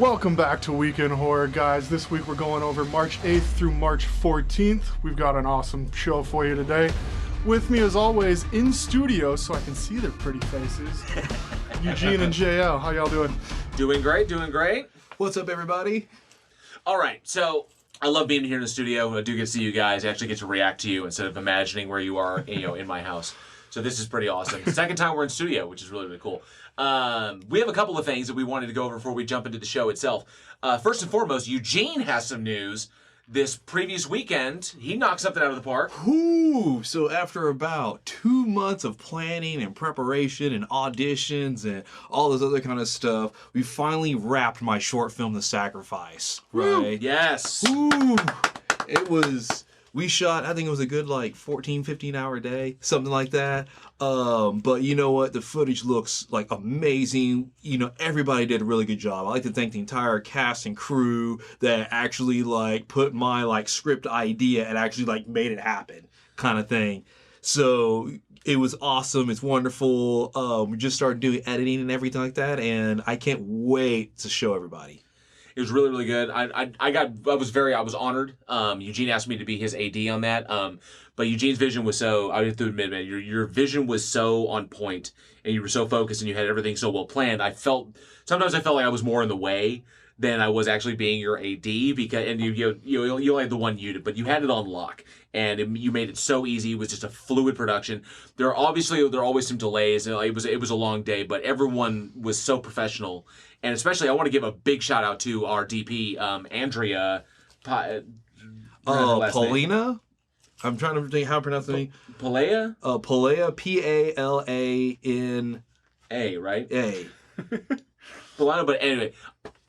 Welcome back to Weekend Horror, guys. This week we're going over March 8th through March 14th. We've got an awesome show for you today. With me, as always, in studio, so I can see their pretty faces, Eugene and JL. How y'all doing? Doing great, doing great. What's up, everybody? All right, so I love being here in the studio. I do get to see you guys. I actually get to react to you instead of imagining where you are, in my house. So this is pretty awesome. Second time we're in studio, which is really, really cool. We have a couple of things that we wanted to go over before we jump into the show itself. First and foremost, Eugene has some news. This previous weekend, he knocked something out of the park. Whoo! So after about 2 months of planning and preparation and auditions and all this other kind of stuff, we finally wrapped my short film, The Sacrifice. Woo! Right? Yes. Woo! We shot, I think it was a good 14, 15 hour day, something like that. But you know what? The footage looks amazing. Everybody did a really good job. I like to thank the entire cast and crew that actually put my script idea and actually made it happen kind of thing. So it was awesome. It's wonderful. We just started doing editing and everything like that. And I can't wait to show everybody. It was really, really good. I was honored. Eugene asked me to be his AD on that. But Eugene's vision was so, I have to admit, man, your vision was so on point and you were so focused and you had everything so well planned. Sometimes I felt like I was more in the way than I was actually being your AD and you only had the one unit, but you had it on lock and you made it so easy. It was just a fluid production. There are always some delays. It was a long day, but everyone was so professional. And especially, I want to give a big shout out to our DP, Andrea. Paulina? I'm trying to think how to pronounce the name. Palea? Palea, P-A-L-A-N-A, right? A. Paulina, but anyway,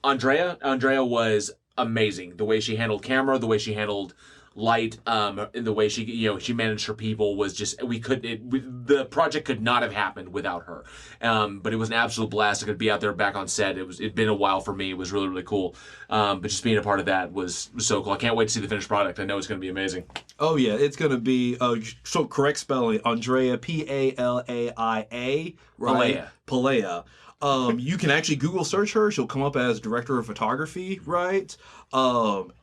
Andrea was amazing. The way she handled camera, the way she handled light, and the way she managed her people was just, the project could not have happened without her. But it was an absolute blast. I could be out there back on set. It'd been a while for me. It was really, really cool. But just being a part of that was so cool. I can't wait to see the finished product. I know it's going to be amazing. Oh yeah, it's going to be, so correct spelling, Andrea, P-A-L-A-I-A, right? Palea. You can actually Google search her. She'll come up as director of photography, right?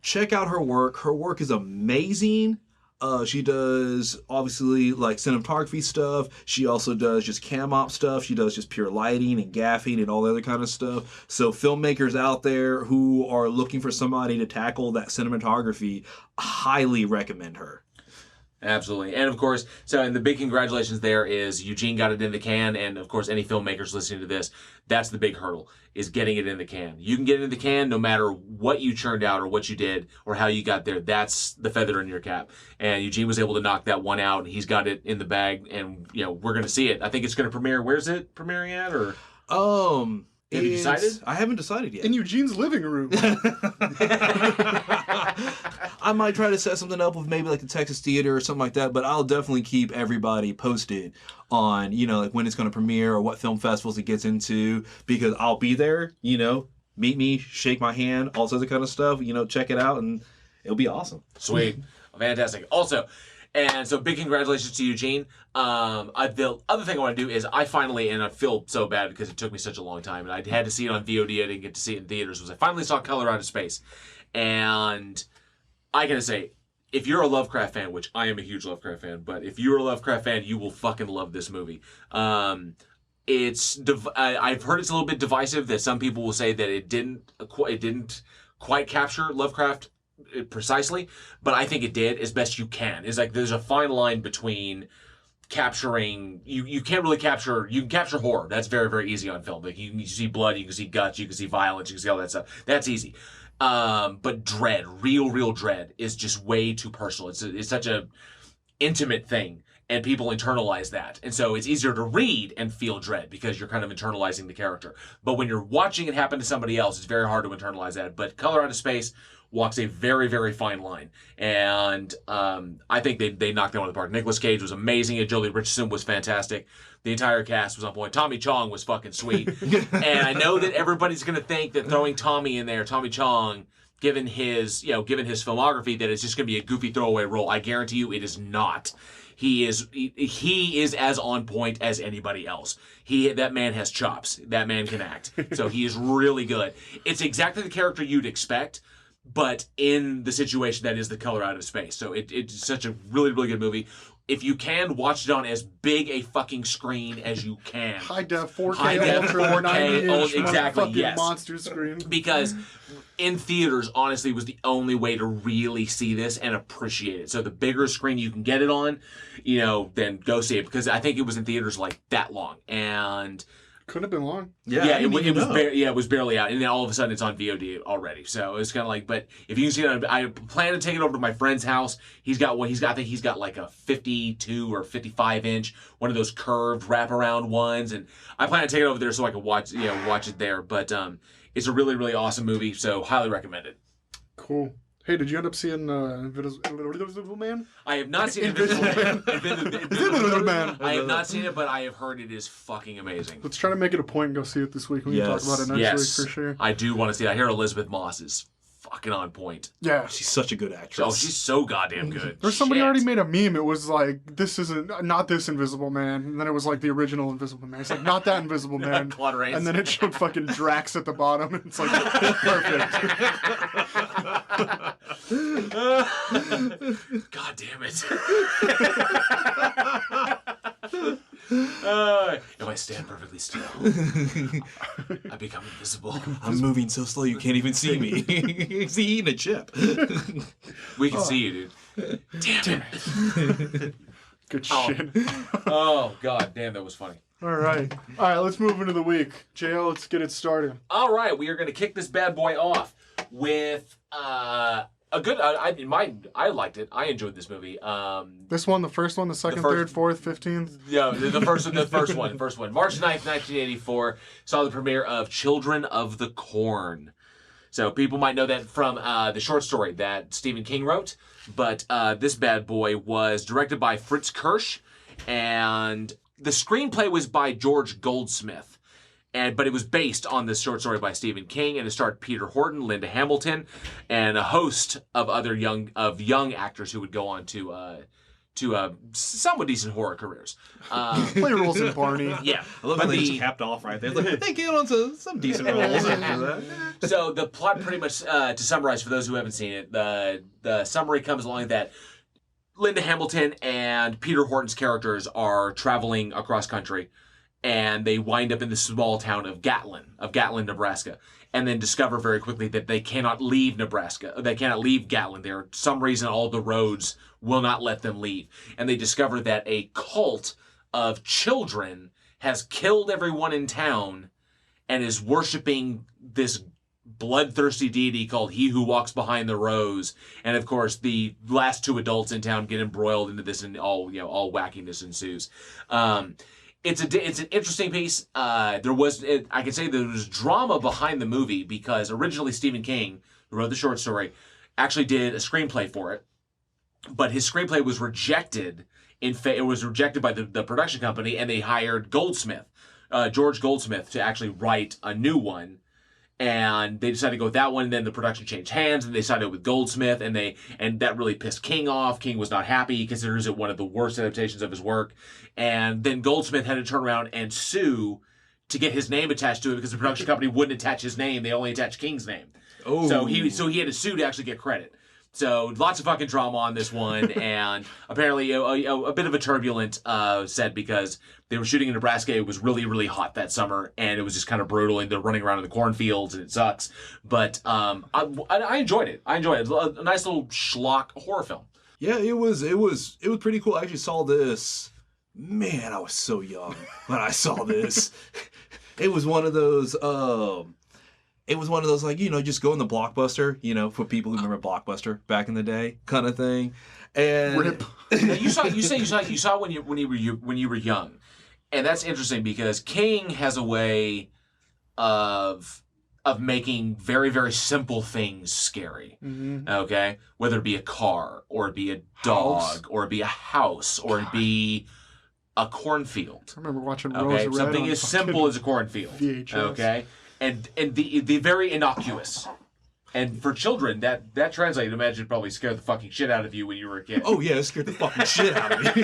Check out her work. Her work is amazing. She does obviously cinematography stuff. She also does just cam op stuff. She does just pure lighting and gaffing and all the other kind of stuff. So filmmakers out there who are looking for somebody to tackle that cinematography, highly recommend her. Absolutely. And of course, and the big congratulations there is Eugene got it in the can, and of course any filmmakers listening to this, that's the big hurdle, is getting it in the can. You can get it in the can no matter what you churned out or what you did or how you got there. That's the feather in your cap. And Eugene was able to knock that one out, and he's got it in the bag, and we're going to see it. I think it's going to premiere. Where's it premiering at? Or have you decided? I haven't decided yet. In Eugene's living room. I might try to set something up with maybe the Texas Theater or something like that, but I'll definitely keep everybody posted on, when it's going to premiere or what film festivals it gets into, because I'll be there, meet me, shake my hand, all sorts of kind of stuff, check it out, and it'll be awesome. Sweet. Fantastic. Also, and so big congratulations to Eugene. The other thing I want to do is I feel so bad because it took me such a long time, and I had to see it on VOD. I didn't get to see it in theaters. I finally saw Color Out of Space. And I gotta say, if you're a Lovecraft fan, which I am a huge Lovecraft fan, but if you're a Lovecraft fan, you will fucking love this movie. I've heard it's a little bit divisive, that some people will say that it didn't quite capture Lovecraft precisely, but I think it did as best you can. It's there's a fine line between capturing, you can't really capture, you can capture horror. That's very, very easy on film. You can see blood, you can see guts, you can see violence, you can see all that stuff. That's easy. But dread, real dread, is just way too personal. It's such a intimate thing, and people internalize that. And so it's easier to read and feel dread because you're kind of internalizing the character. But when you're watching it happen to somebody else, it's very hard to internalize that. But Color Out of Space walks a very, very fine line. And I think they knocked that one out of the park. Nicolas Cage was amazing, and Jolie Richardson was fantastic. The entire cast was on point. Tommy Chong was fucking sweet. And I know that everybody's going to think that throwing Tommy in there, Tommy Chong, given his filmography, that it's just going to be a goofy throwaway role. I guarantee you it is not. He is as on point as anybody else. That man has chops. That man can act. So he is really good. It's exactly the character you'd expect, but in the situation that is the color out of space. So it's such a really, really good movie. If you can, watch it on as big a fucking screen as you can. High def, 4K, High def, ultra, 4K, 90-inch, exactly, fucking yes. monster screen. Because in theaters, honestly, was the only way to really see this and appreciate it. So the bigger screen you can get it on, then go see it. Because I think it was in theaters like that long. And couldn't have been long. Yeah, it was barely out, and then all of a sudden it's on VOD already. So it's kind of like, but if you can see it, I plan to take it over to my friend's house. I think he's got like a 52 or 55 inch, one of those curved wraparound ones, and I plan to take it over there so I can watch it there. But it's a really, really awesome movie, so highly recommend it. Cool. Hey, did you end up seeing Invisible Man? I have not seen Invisible Man. Invisible Man. I have not seen it, but I have heard it is fucking amazing. Let's try to make it a point and go see it this week. We can talk about it next week for sure. I do want to see it. I hear Elizabeth Moss is fucking on point. Yeah. She's such a good actress. Oh, she's so goddamn good. There's somebody already made a meme. It was like, this isn't, not this Invisible Man. And then it was like the original Invisible Man. It's like, not that Invisible Man. Claude Rains. And then it showed fucking Drax at the bottom. And it's like, perfect. God damn it. If I stand perfectly still, I become invisible. I'm moving so slow you can't even see me. He's eating a chip. We can see you, dude. Damn it. Good shit. Oh, God damn, that was funny. All right, let's move into the week. JL, let's get it started. All right, we are going to kick this bad boy off with a good. I liked it. I enjoyed this movie. This one, the first one, the second, third, fourth, 15th. Yeah, the first one. March 9th, 1984 saw the premiere of Children of the Corn. So people might know that from the short story that Stephen King wrote, but this bad boy was directed by Fritz Kirsch, and the screenplay was by George Goldsmith. But it was based on this short story by Stephen King, and it starred Peter Horton, Linda Hamilton, and a host of other young actors who would go on to somewhat decent horror careers. Play roles in Barney. Yeah, I love how they just capped off right there. Like, they get on to some decent roles after that. So the plot, pretty much to summarize for those who haven't seen it, the summary comes along that Linda Hamilton and Peter Horton's characters are traveling across country, and they wind up in the small town of Gatlin, Nebraska, and then discover very quickly that they cannot leave Nebraska. They cannot leave Gatlin. There, for some reason, all the roads will not let them leave. And they discover that a cult of children has killed everyone in town and is worshiping this bloodthirsty deity called He Who Walks Behind the Rose. And of course, the last two adults in town get embroiled into this, and all wackiness ensues. It's an interesting piece. I can say there was drama behind the movie because originally Stephen King, who wrote the short story, actually did a screenplay for it, but his screenplay was rejected. It was rejected by the production company, and they hired George Goldsmith, to actually write a new one. And they decided to go with that one, and then the production changed hands, and they sided with Goldsmith, and that really pissed King off. King was not happy. He considers it one of the worst adaptations of his work. And then Goldsmith had to turn around and sue to get his name attached to it because the production company wouldn't attach his name. They only attached King's name. Oh. So he had to sue to actually get credit. So lots of fucking drama on this one, and apparently a bit of a turbulent set because they were shooting in Nebraska. It was really, really hot that summer, and it was just kind of brutal, and they're running around in the cornfields, and it sucks. But I enjoyed it. A nice little schlock horror film. Yeah, it was pretty cool. I actually saw this. Man, I was so young when I saw this. It was one of those. Like, just go in the Blockbuster, for people who remember Blockbuster back in the day, kind of thing. And Rip. Now, you saw when you were young, and that's interesting because King has a way of making very, very simple things scary. Mm-hmm. Okay, whether it be a car or it be a dog or it be a house or it be a cornfield. I remember watching Rose Red something as simple as a cornfield. VHS. Okay. And the very innocuous. And for children, that translated, imagine, probably scared the fucking shit out of you when you were a kid. Oh yeah, it scared the fucking shit out of me.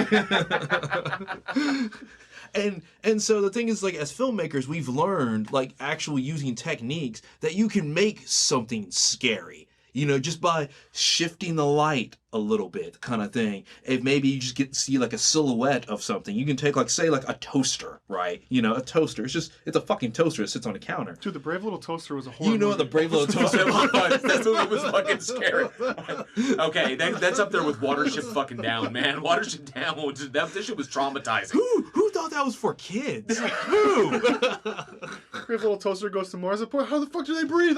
And so the thing is, like, as filmmakers, we've learned, like, actually using techniques that you can make something scary. You know, just by shifting the light a little bit, kind of thing. If maybe you just get to see like a silhouette of something, you can take, like, say, like a toaster, right? You know, a toaster. It's a fucking toaster that sits on a counter. Dude, the Brave Little Toaster was a horror You know movie. the Brave Little Toaster. That movie was fucking scary. Okay, that's up there with Watership fucking Down, man. Watership Down, this shit was traumatizing. Who thought that was for kids? Who? Brave Little Toaster goes to Mars. How the fuck do they breathe?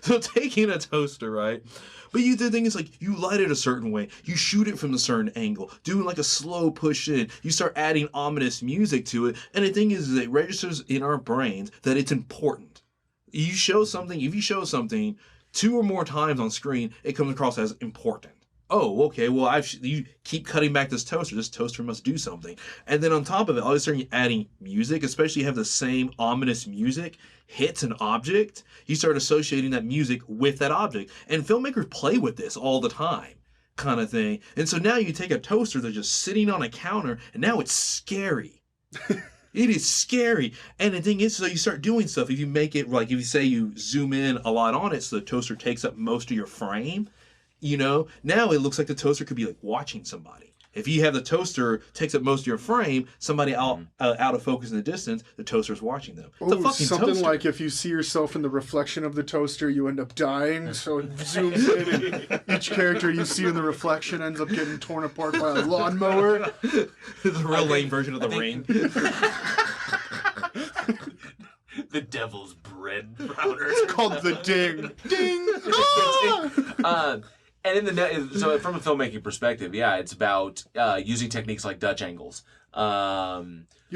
So taking a toaster, right? But the thing is, like, you light it a certain way. You shoot it from a certain angle. Doing like a slow push in. You start adding ominous music to it. And the thing is it registers in our brains that it's important. If you show something 2 or more times on screen, it comes across as important. Oh, okay, well, you keep cutting back this toaster. This toaster must do something. And then on top of it, all of a sudden you're adding music, especially you have the same ominous music, hits an object, you start associating that music with that object. And filmmakers play with this all the time, kind of thing. And so now you take a toaster that's just sitting on a counter, and now it's scary. It is scary. And the thing is, so you start doing stuff. If you make it, like, if you say you zoom in a lot on it so the toaster takes up most of your frame, you know, now it looks like the toaster could be like watching somebody. If you have the toaster takes up most of your frame, somebody out of focus in the distance, the toaster's watching them. It's a fucking something toaster. like if you see yourself in the reflection of the toaster, you end up dying. So it zooms in, and each character you see in the reflection ends up getting torn apart by a lawnmower. It's a real lame version of the rain. The devil's bread browner. It's called the ding. Ding! Ah! And so from a filmmaking perspective, yeah, it's about using techniques like Dutch angles. You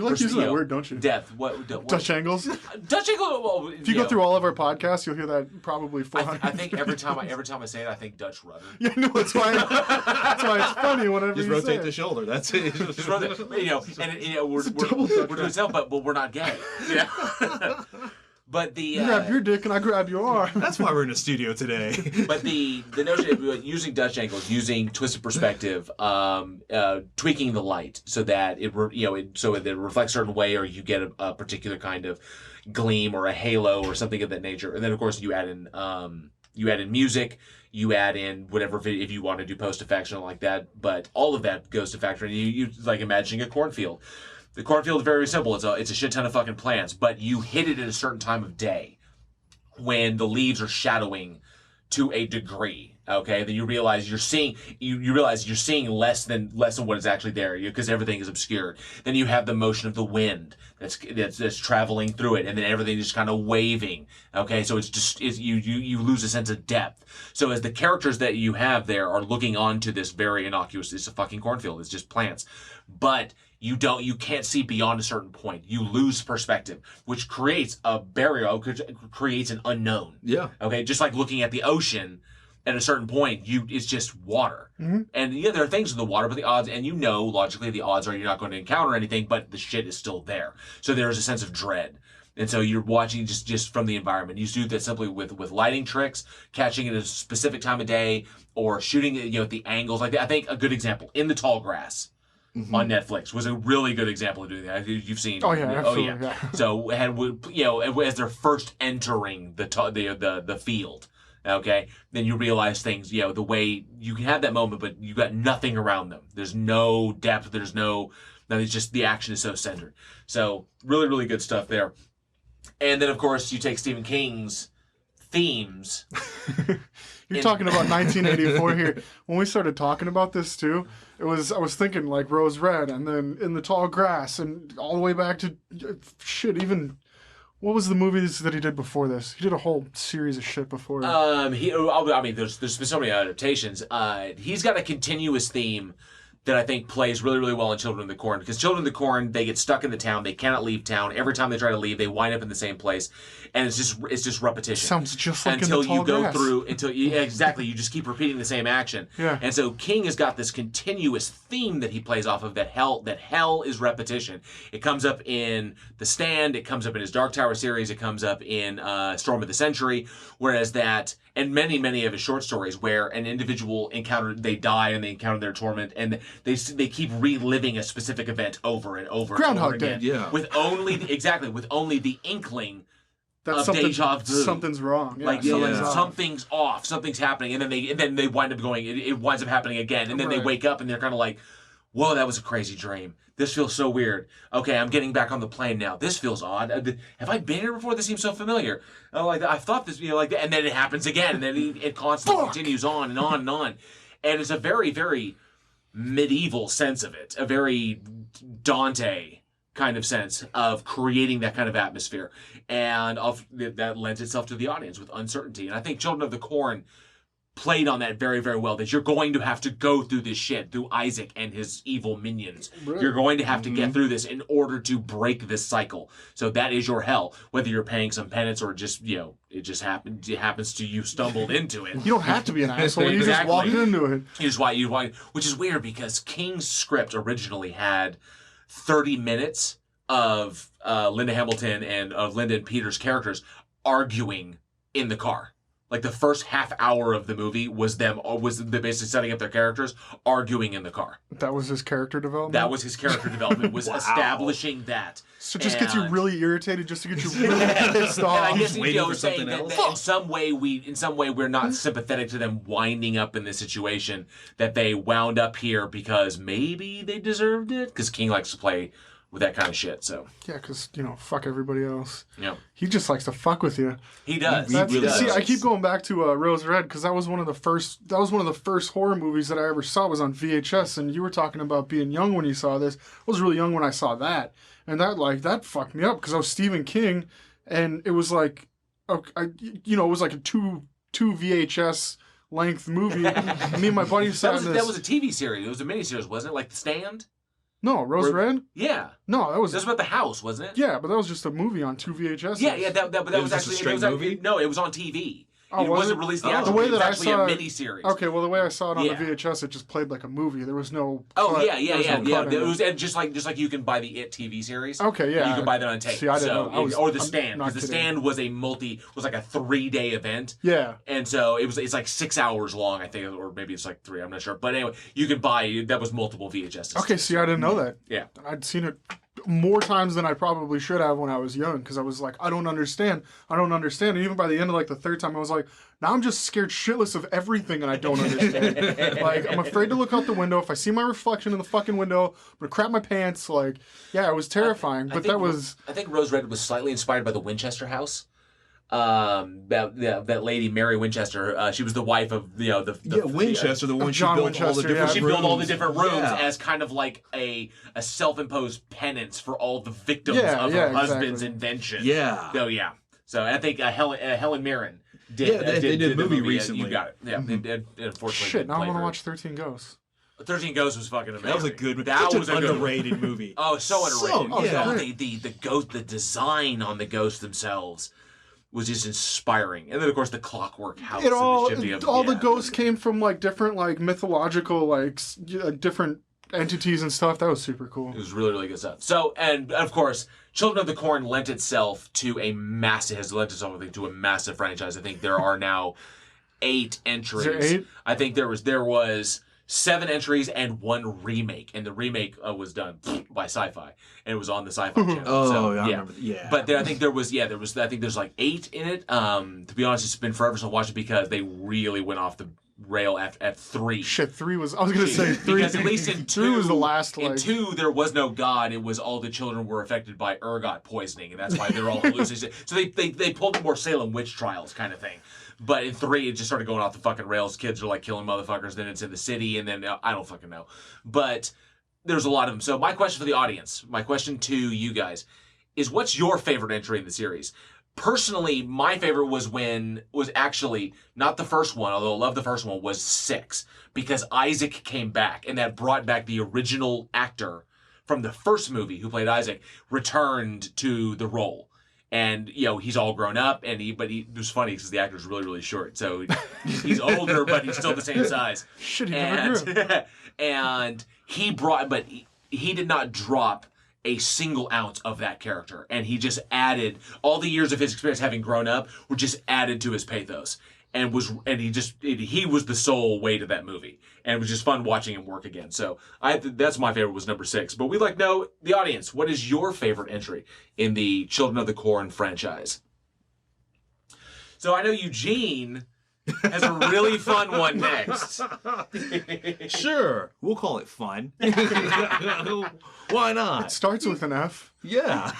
like using that word, don't you? Depth. What? Dutch angles? Dutch angle. Well, if you go through all of our podcasts, you'll hear that probably 400. I think every time I say it, I think Dutch rudder. Yeah, no, that's why it's funny whenever just you rotate say the shoulder. That's it. Just rotate. We're doing self, but we're not gay. Yeah. But you grab your dick and I grab your arm. That's why we're in a studio today. But the notion of using Dutch angles, using twisted perspective, tweaking the light so that it reflects a certain way, or you get a particular kind of gleam or a halo or something of that nature. And then of course you add in music, you add in whatever video, if you want to do post effects or like that. But all of that goes to factor in. You like imagining a cornfield. The cornfield is very simple. It's a shit ton of fucking plants, but you hit it at a certain time of day when the leaves are shadowing to a degree. Okay, then you realize you're seeing less than what is actually there because everything is obscured. Then you have the motion of the wind that's traveling through it, and then everything is just kind of waving. Okay, so you lose a sense of depth. So as the characters that you have there are looking onto this very innocuous, it's a fucking cornfield. It's just plants, but you can't see beyond a certain point. You lose perspective, which creates a barrier, creates an unknown. Yeah. Okay, just like looking at the ocean. At a certain point, it's just water. Mm-hmm. And yeah, there are things in the water, but the odds, and logically the odds are you're not going to encounter anything, but the shit is still there. So there's a sense of dread. And so you're watching just from the environment. You do that simply with lighting tricks, catching it at a specific time of day, or shooting it, at the angles. Like I think a good example, In the Tall Grass. Mm-hmm. On Netflix was a really good example of doing that. You've seen. Oh yeah, absolutely. Yeah. So as they're first entering the field. Okay, then you realize things, the way you can have that moment, but you got nothing around them. There's no depth. There's it's just the action is so centered. So really, really good stuff there. And then, of course, you take Stephen King's themes. You're talking about 1984 here. When we started talking about this too, I was thinking like Rose Red, and then In the Tall Grass, and all the way back to even. What was the movie that he did before this? He did a whole series of shit before. There's been so many adaptations. He's got a continuous theme that I think plays really, really well in Children of the Corn. Because Children of the Corn, they get stuck in the town. They cannot leave town. Every time they try to leave, they wind up in the same place. And it's just repetition. Sounds just like until in the tall you go grass. through, exactly. You just keep repeating the same action. Yeah. And so King has got this continuous theme that he plays off of, that hell is repetition. It comes up in The Stand. It comes up in his Dark Tower series. It comes up in Storm of the Century. Whereas that, and many, many of his short stories, where an individual they die and they encounter their torment, and they keep reliving a specific event over and over and Groundhog over again. Day. Yeah. With only the inkling That's of deja vu. Something's wrong. Yeah, Like something's off. something's off, something's happening, and then they wind up going. It winds up happening again, and then they Right. wake up and they're kind of like, "Whoa, that was a crazy dream. This feels so weird. Okay, I'm getting back on the plane now. This feels odd. Have I been here before? This seems so familiar. Oh, like I thought this, like that." And then it happens again, and then it constantly continues on and on and on, and it's a very, very medieval sense of it, a very Dante kind of sense of creating that kind of atmosphere, and that lends itself to the audience with uncertainty. And I think Children of the Corn played on that very, very well, that you're going to have to go through this shit, through Isaac and his evil minions. Right. You're going to have to get through this in order to break this cycle. So that is your hell, whether you're paying some penance or just, it just happens to you stumbled into it. You don't have to be an asshole. You just Exactly. walked into it. Which is weird, because King's script originally had 30 minutes of Linda Hamilton and of Linda and Peter's characters arguing in the car. Like the first half hour of the movie was them basically setting up their characters arguing in the car. That was his character development? That was his character development, was establishing that. So it just gets you really irritated, just to get you really pissed off. And I guess waiting for saying something that, else. in some way we're not sympathetic to them winding up in this situation, that they wound up here because maybe they deserved it, because King likes to play with that kind of shit. So Yeah, because, fuck everybody else. yeah, He just likes to fuck with you. he does. That's, He does. see, I keep going back to Rose Red, because that was one of the first horror movies that I ever saw, was on VHS. And you were talking about being young when you saw this. I was really young when I saw that, and that fucked me up, because I was Stephen King, and it was like, it was like a two VHS length movie. Me and my buddy sat in this. That was a TV series. It was a miniseries, wasn't it? Like The Stand. No, Rose Red. Yeah, No, that was. that was about the house, wasn't it? Yeah, but that was just a movie on two VHS. Yeah. But that was was just a actually straight movie? No, it was on TV. Oh, it was wasn't it? released Oh. theatrically. The way It was that I actually saw a it- miniseries. Okay, well, the way I saw it on Yeah. the VHS, it just played like a movie. There was no. Oh cut. yeah. There was no cut in It it. was, and just like you can buy the It TV series. Okay, yeah. You can buy that on tape. See, I didn't know. I was- or The I'm Stand, not because The kidding. Stand was like a 3-day event. Yeah. And so it's like 6 hours long, I think, or maybe it's like 3. I'm not sure. But anyway, you could buy that was multiple VHS. Okay, see, I didn't know that. Yeah. I'd seen it more times than I probably should have when I was young, because I was like, I don't understand. And even by the end of like the third time, I was like, now I'm just scared shitless of everything, and I don't understand. Like, I'm afraid to look out the window. If I see my reflection in the fucking window, I'm gonna crap my pants. Like, yeah, it was terrifying. But that was. I think Rose Red was slightly inspired by the Winchester House. That lady Mary Winchester, she was the wife of Winchester, the one she John built all Winchester, the different yeah. She rooms. built all the different rooms Yeah. as kind of like a self-imposed penance for all the victims Yeah, of yeah, her husband's exactly. invention. Yeah. So yeah. So I think Helen Mirren did. Yeah, they did a the movie You recently. got it. Yeah. They unfortunately. Shit, didn't now I play want to through. watch 13 Ghosts. 13 Ghosts was fucking amazing. That was a good. That such was an a good one. underrated movie. Oh, so underrated. So, yeah. Oh, the ghost, the design on the ghosts themselves was just inspiring, and then of course the clockwork house. It all, and the shifting of, all the ghosts came from like different like mythological like different entities and stuff. That was super cool. It was really, really good stuff. So, and of course, Children of the Corn lent itself to a massive franchise. I think there are now 8 entries. Is there 8? I think there was 7 entries and 1 remake, and the remake was done by Sci-Fi, and it was on the Sci-Fi channel. Oh, so, I remember. Yeah. But I think I think there's like 8 in it. To be honest, it's been forever since I watched it, because they really went off the rail at 3. Shit, 3 was. I was gonna say 3. Because at least in 2, 3 was the last. in Like, 2, there was no god. It was all the children were affected by ergot poisoning, and that's why they're all hallucinations. So they pulled the more Salem witch trials kind of thing. But in 3, it just started going off the fucking rails. Kids are like killing motherfuckers. Then it's in the city, and then I don't fucking know. But there's a lot of them. So my question for the audience, my question to you guys, is what's your favorite entry in the series? personally, my favorite was actually not the first one, although I love the first one, was 6, because Isaac came back, and that brought back the original actor from the first movie who played Isaac, returned to the role. And, he's all grown up, but it was funny because the actor's really, really short. So he's older, but he's still the same size. Shit, he never grew. And he did not drop a single ounce of that character, and he just added all the years of his experience having grown up were just added to his pathos, and he was the sole weight of that movie, and it was just fun watching him work again. So that's my favorite, was number 6. But we'd like to know, the audience, what is your favorite entry in the Children of the Corn franchise? So I know Eugene has a really fun one next. Sure, we'll call it fun. Why not? It starts with an F. Yeah.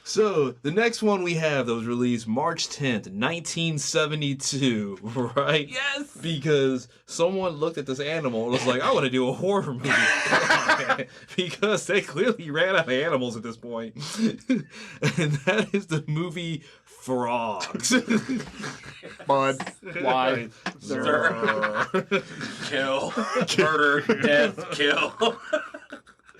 So, the next one we have that was released March 10th, 1972, right? Yes! Because someone looked at this animal and was like, I want to do a horror movie. Because they clearly ran out of animals at this point. And that is the movie Frogs. Bud. Why? Sir. Kill. Murder. Death. Kill.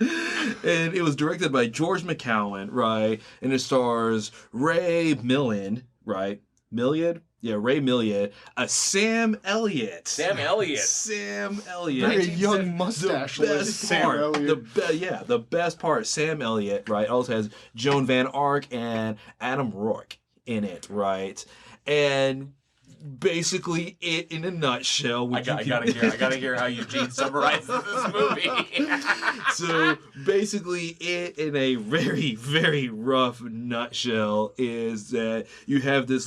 And it was directed by George McCowan, right? And it stars Ray Milland, right? Milliard? Yeah, Ray Milliard. Sam Elliott. Sam Elliott. Sam Elliott. Very young mustache-less Sam Elliott. The best part, Sam Elliott, right? Also has Joan Van Ark and Adam Rourke in it, right? And basically, it in a nutshell. I gotta hear how Eugene summarizes this movie. So basically, it in a very, very rough nutshell is that you have this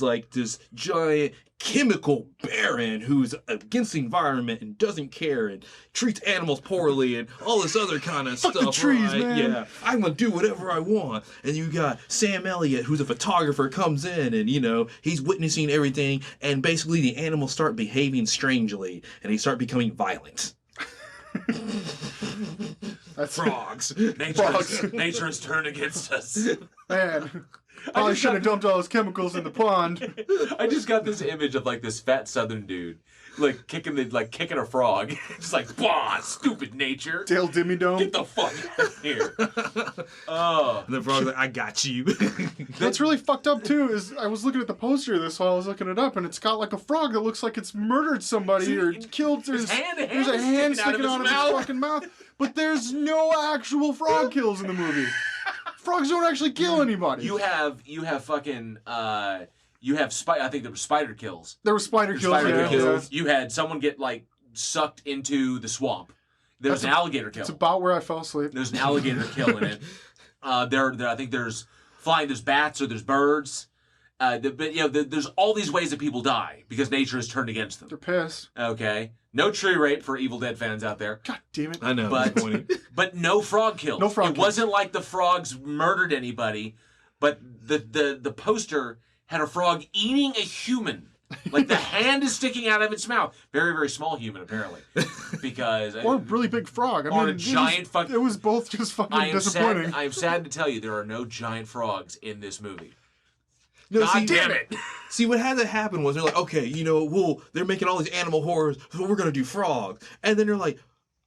giant chemical baron who's against the environment and doesn't care and treats animals poorly and all this other kind of Fuck stuff. the trees, right? man. Yeah, I'm gonna do whatever I want. And you got Sam Elliott, who's a photographer, comes in and he's witnessing everything, and basically the animals start behaving strangely and they start becoming violent. That's Frogs. Nature has turned against us. Man. Probably should have dumped all those chemicals in the pond. I just got this image of this fat Southern dude, kicking a frog. It's like, bah, stupid nature. Dale Dimmy-Dome. Get the fuck out of here. Oh. And the frog's like, I got you. That's really fucked up too. Is I was looking at the poster of this while I was looking it up, and it's got a frog that looks like it's murdered somebody or killed. There's a hand sticking out of its fucking mouth, but there's no actual frog kills in the movie. Frogs don't actually kill anybody. You have fucking I think there were spider kills. There were spider kills. Yeah. You had someone get sucked into the swamp. There was an alligator kill. It's about where I fell asleep. There's an alligator kill in it. I think there's bats or there's birds. There's all these ways that people die because nature has turned against them. They're pissed. Okay. No tree rape for Evil Dead fans out there. God damn it. I know. But no frog kills. No frog kills. It wasn't like the frogs murdered anybody, but the poster had a frog eating a human. The hand is sticking out of its mouth. Very, very small human, apparently. Because or a really big frog. A giant fucking... It was both just fucking disappointing. I am sad to tell you there are no giant frogs in this movie. No, God damn it! See, what had to happen was they're like, okay, they're making all these animal horrors, so we're gonna do frogs. And then they're like,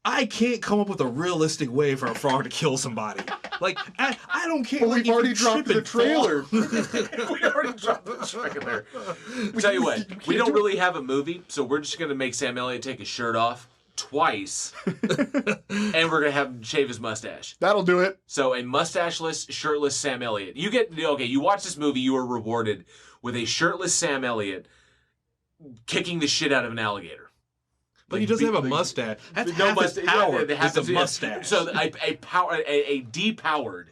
I can't come up with a realistic way for a frog to kill somebody. I don't care. But we've already dropped the trailer. We already dropped the trailer. Tell you what, we don't really have a movie, so we're just gonna make Sam Elliott take his shirt off twice, and we're gonna have him shave his mustache. That'll do it. So a mustacheless, shirtless Sam Elliott. You watch this movie, you are rewarded with a shirtless Sam Elliott kicking the shit out of an alligator. But he doesn't have a mustache. That's half his power. It's a mustache. So a depowered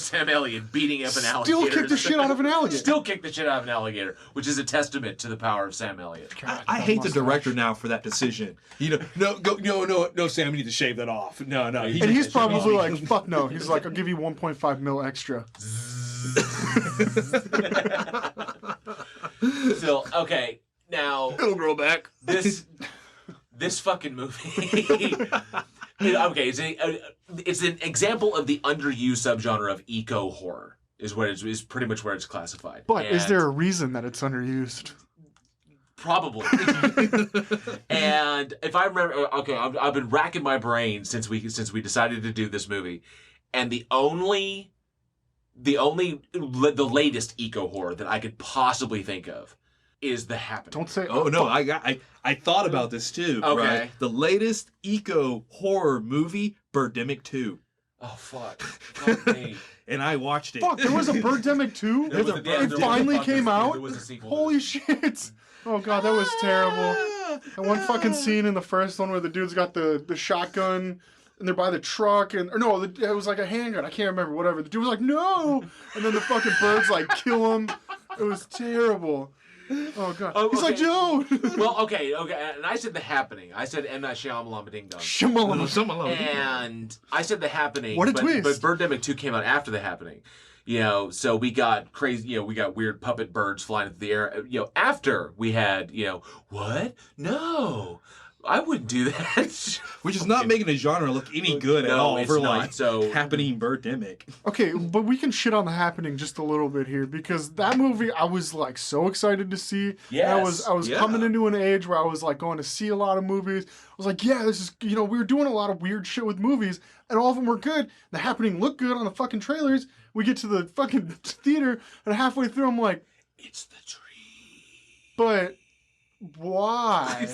Sam Elliott beating up an alligator. Still kick the shit out of an alligator. Still kick the shit out of an alligator, which is a testament to the power of Sam Elliott. I hate the director now for that decision. No, Sam, you need to shave that off. No. And he's probably like, fuck no. He's like, I'll give you 1.5 mil extra. So, okay, now... It'll grow back. This fucking movie... Okay, it's an example of the underused subgenre of eco horror. Is pretty much where it's classified. But is there a reason that it's underused? Probably. And if I remember, okay, I've been racking my brain since we decided to do this movie, and the latest eco horror that I could possibly think of is The Happening. Don't say. Oh no, I thought about this too. Okay. Right? The latest eco horror movie, Birdemic 2. Oh fuck. Fuck me. And I watched it. Fuck, there was a Birdemic 2? It finally came out? There was a sequel. Holy shit. Oh god, that was terrible. That one fucking scene in the first one where the dude's got the shotgun and they're by the truck it was like a handgun. I can't remember, whatever. The dude was like, no! And then the fucking birds like kill him. It was terrible. Oh god. He's like, no! Well, okay. And I said The Happening. I said M. Night Shyamalan Ding Dong. Shyamalan. And I said The Happening. What a twist. But Birdemic 2 came out after The Happening. You know, so we got crazy, you know, we got weird puppet birds flying through the air. You know, after we had, you know, what? No, I wouldn't do that. Which is not making a genre look any good at all for like Happening Birdemic. Okay, but we can shit on The Happening just a little bit here because that movie I was like so excited to see. Yes. I was coming into an age where I was like going to see a lot of movies. I was like, yeah, this is, you know, we were doing a lot of weird shit with movies and all of them were good. The Happening looked good on the fucking trailers. We get to the fucking theater and halfway through I'm like, it's the tree. But why?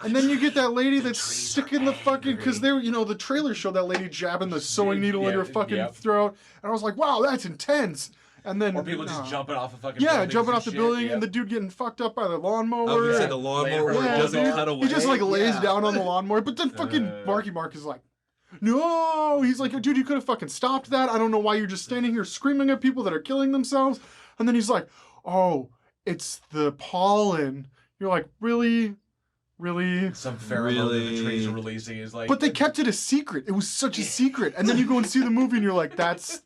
And then you get that lady that's sticking the fucking, because they were, you know, the trailer showed that lady jabbing the sewing needle in her fucking throat, and I was like, wow, that's intense. And then or people just jumping off a fucking jumping off the building, and the dude getting fucked up by the lawnmower. I was gonna say the lawnmower doesn't cut away. He just like lays down on the lawnmower, but then fucking Marky Mark is like, no, he's like, dude, you could have fucking stopped that. I don't know why you're just standing here screaming at people that are killing themselves. And then he's like, oh, it's the pollen. You're like, really? Some pheromone that the trees are releasing is like. But they kept it a secret. It was such a secret. And then you go and see the movie and you're like, that's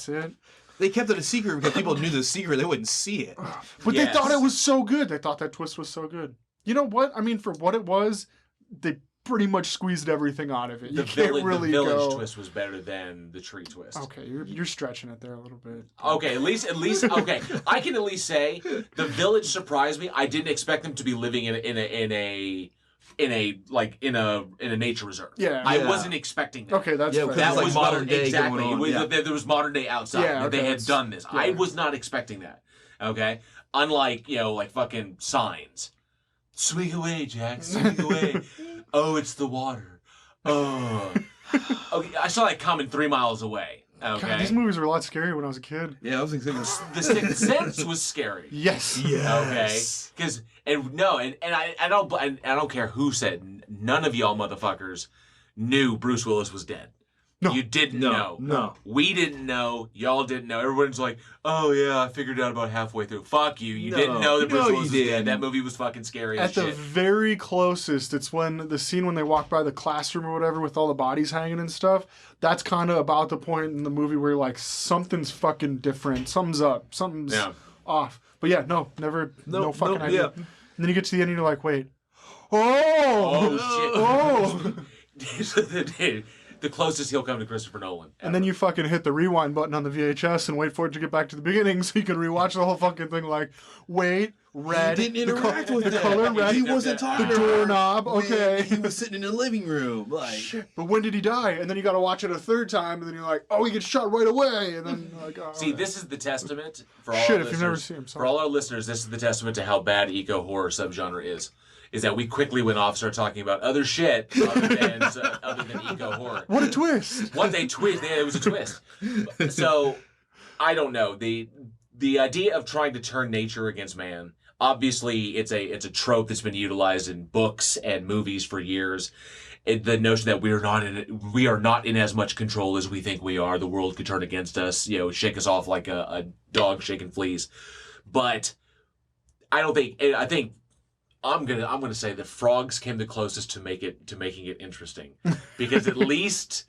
it. They kept it a secret because people knew the secret. They wouldn't see it. But they thought it was so good. They thought that twist was so good. You know what? I mean, for what it was, they pretty much squeezed everything out of it. The village twist was better than the tree twist. Okay, you're stretching it there a little bit. Okay, at least okay. I can at least say the village surprised me. I didn't expect them to be living in a nature reserve. Yeah. I wasn't expecting that. Okay, that's fair. That like was modern day exactly. going on. There was modern day outside. Yeah, okay, they had done this. Yeah. I was not expecting that. Okay, unlike like fucking Signs. Swing away, Jack. Swing away. Oh, it's the water. Oh. Okay, I saw that coming 3 miles away. Okay. God, these movies were a lot scarier when I was a kid. Yeah, I was thinking The Sixth Sense was scary. Yes. Okay. Because I don't care who said, none of y'all motherfuckers knew Bruce Willis was dead. No. You didn't know. No. We didn't know. Y'all didn't know. Everyone's like, oh yeah, I figured it out about halfway through. Fuck you. You didn't know that Bruce Willis was dead. That movie was fucking scary as shit. At the very closest, it's when the scene when they walk by the classroom or whatever with all the bodies hanging and stuff. That's kind of about the point in the movie where you're like, something's fucking different. Something's up. Something's off. But yeah, no fucking idea. Yeah. And then you get to the end and you're like, wait. Oh! Shit. The closest he'll come to Christopher Nolan. And then you fucking hit the rewind button on the VHS and wait for it to get back to the beginning so you can rewatch the whole fucking thing like, wait, red. He didn't interact with the that. color red. He wasn't talking the doorknob, okay. He was sitting in the living room. Like, shit. But when did he die? And then you got to watch it a third time and then you're like, oh, he gets shot right away. And then you're like, oh. See, this is the testament for all shit, our if listeners. you've never seen him, sorry. For all our listeners, this is the testament to how bad eco horror subgenre is that we quickly went off and started talking about other shit other than eco horror. What a twist! What they twist? It was a twist. So I don't know the idea of trying to turn nature against man. Obviously, it's a trope that's been utilized in books and movies for years. The notion that we are not in as much control as we think we are. The world could turn against us. Shake us off like a dog shaking fleas. But I don't think. I think. I'm gonna say that Frogs came the closest to making it interesting, because at least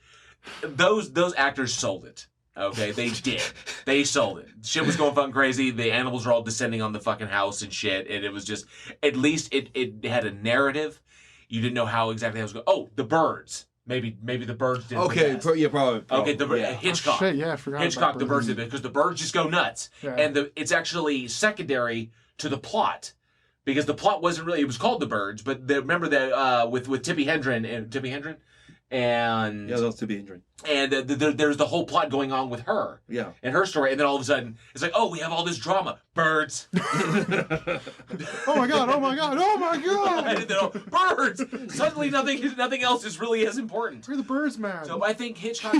those actors sold it. Okay, they did. They sold it. Shit was going fucking crazy. The animals were all descending on the fucking house and shit, and it was just, at least it had a narrative. You didn't know how exactly that was going. Oh, the birds. Maybe the birds did. Okay, probably. Okay, Hitchcock. Oh, shit, yeah, I forgot Hitchcock, about the birds did it because the birds just go nuts, and it's actually secondary to the plot because the plot wasn't really. It was called The Birds, but remember that with Tippi Hedren and yeah, that's Tippi Hedren. And there's the whole plot going on with her, and her story, and then all of a sudden it's like, oh, we have all this drama, birds. Oh my god! Oh my god! Oh my god! Birds. Suddenly, nothing else is really as important. Where are the birds, man? So I think Hitchcock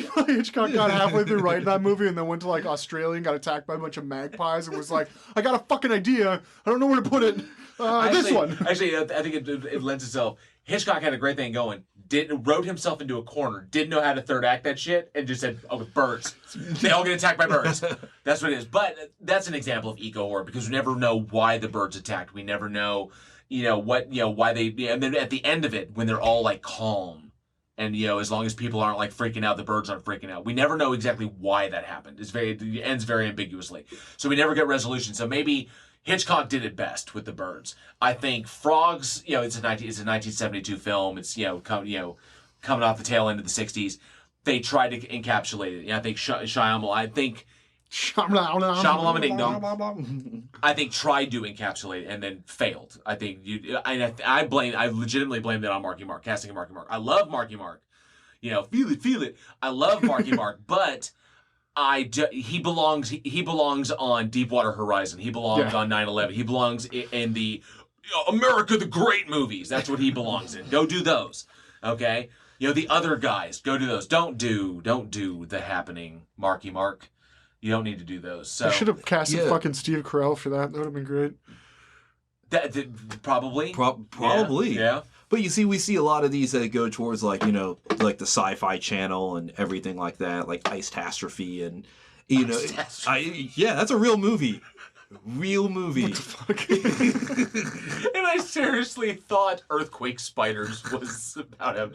got halfway through writing that movie and then went to like Australia and got attacked by a bunch of magpies and was like, I got a fucking idea. I don't know where to put it. This one. Actually, I think it lends itself. Hitchcock had a great thing going. Wrote himself into a corner. Didn't know how to third act that shit, and just said, "Oh, birds. They all get attacked by birds." That's what it is. But that's an example of eco horror because we never know why the birds attacked. We never know, why they. And then at the end of it, when they're all like calm, and as long as people aren't like freaking out, the birds aren't freaking out. We never know exactly why that happened. It ends very ambiguously, so we never get resolution. So maybe Hitchcock did it best with the birds. I think Frogs, it's a 1972 film. It's coming off the tail end of the 60s. They tried to encapsulate it. I think Shyamalan tried to encapsulate it and then failed. I think I legitimately blame that on Marky Mark, casting of Marky Mark. I love Marky Mark. Feel it. I love Marky Mark, but he belongs on Deepwater Horizon. He belongs on 9/11. He belongs in the America the Great movies. That's what he belongs in. Go do those. Okay? The other guys, go do those. Don't do The Happening, Marky Mark. You don't need to do those. So I should have casted fucking Steve Carell for that. That would have been great. Probably. Probably. Yeah. But you see, we see a lot of these that go towards like the Sci-Fi Channel and everything like that, like Ice-tastrophe and that's a real movie. Real movie. What the fuck? And I seriously thought Earthquake Spiders was about him.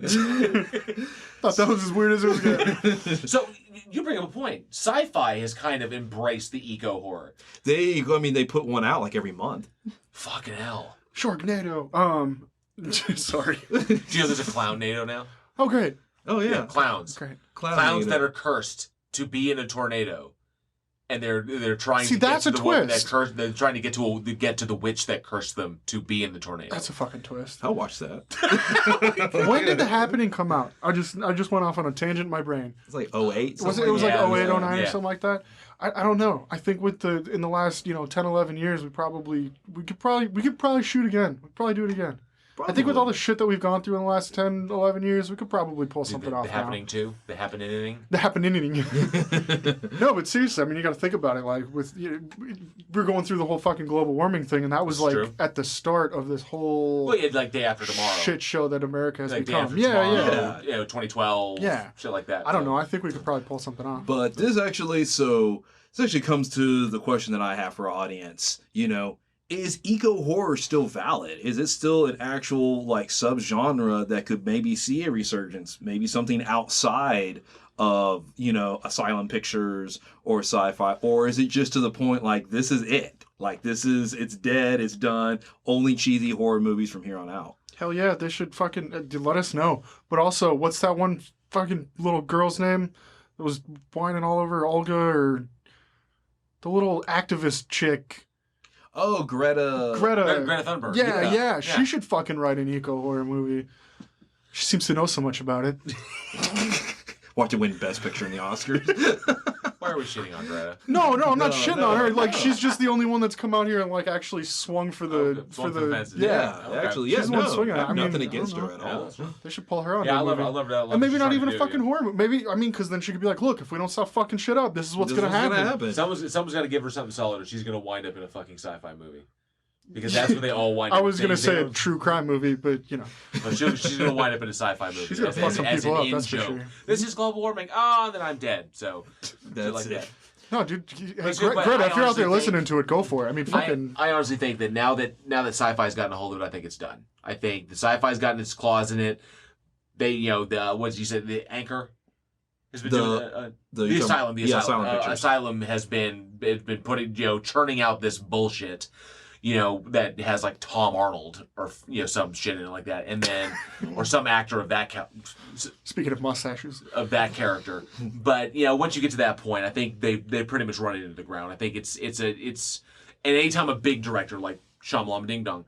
Thought that was as weird as it was getting. So you bring up a point. Sci-fi has kind of embraced the eco horror. They put one out like every month. Fucking hell. Sharknado. Sorry. Do you know there's a Clown-nado now? Oh, great. Oh, yeah. Clowns. Great. Clowns that are cursed to be in a tornado. And they're trying to that's get to a the twist. They're trying to get to the witch that cursed them to be in the tornado. That's a fucking twist. I'll watch that. When did The Happening come out? I just went off on a tangent in my brain. It's like 08. It was like 08, 09 or something like that. I don't know. I think in the last 10, 11 years we could probably shoot again. We'd probably do it again. Probably. I think with all the shit that we've gone through in the last 10, 11 years, we could probably pull something off. The Happening too? The Happening? The Happening. No, but seriously, I mean, you got to think about it. Like, we're going through the whole fucking global warming thing, and that was true. At the start of this whole like Day After Tomorrow shit show that America has become. Yeah. 2012. Yeah. Shit like that. I don't know. I think we could probably pull something off. But this actually comes to the question that I have for our audience. Is eco horror still valid? Is it still an actual subgenre that could maybe see a resurgence? Maybe something outside of asylum pictures or sci-fi, or is it just to the point this is it? It's dead, it's done. Only cheesy horror movies from here on out. Hell yeah, they should fucking let us know. But also, what's that one fucking little girl's name that was whining all over Olga, or the little activist chick? Oh, Greta Thunberg. Yeah. She should fucking write an eco horror movie. She seems to know so much about it. Watch it win Best Picture in the Oscars. Why are we shitting on Greta? No, I'm not shitting on her. She's just the only one that's come out here and actually swung for the fences. Actually, she's the one swinging. I have nothing against her at all. They should pull her on. Yeah, I love her. And maybe not even a fucking horror movie. Maybe because then she could be like, look, if we don't stop fucking shit up, this is what's gonna happen. Someone's got to give her something solid, or she's gonna wind up in a fucking sci-fi movie. Because that's what they all wind up. I was going to say a true crime movie, but But she's going to wind up in a sci-fi movie. She's going to fuck some people up, that's for sure. This is global warming. Oh, then I'm dead. So, that's it. That. No, dude. Greta, if you're out there listening to it, go for it. I mean, fucking... I honestly think that now that sci-fi's gotten a hold of it, I think it's done. I think the sci-fi's gotten its claws in it. They, what did you say, the Anchor? Has been doing the Asylum. The Asylum has been putting, churning out this bullshit. that has like Tom Arnold or some shit in it like that, and then or some actor of that Speaking of mustaches, of that character. But once you get to that point, I think they pretty much run it into the ground. I think it's and anytime a big director like Shyamalan Ding Dong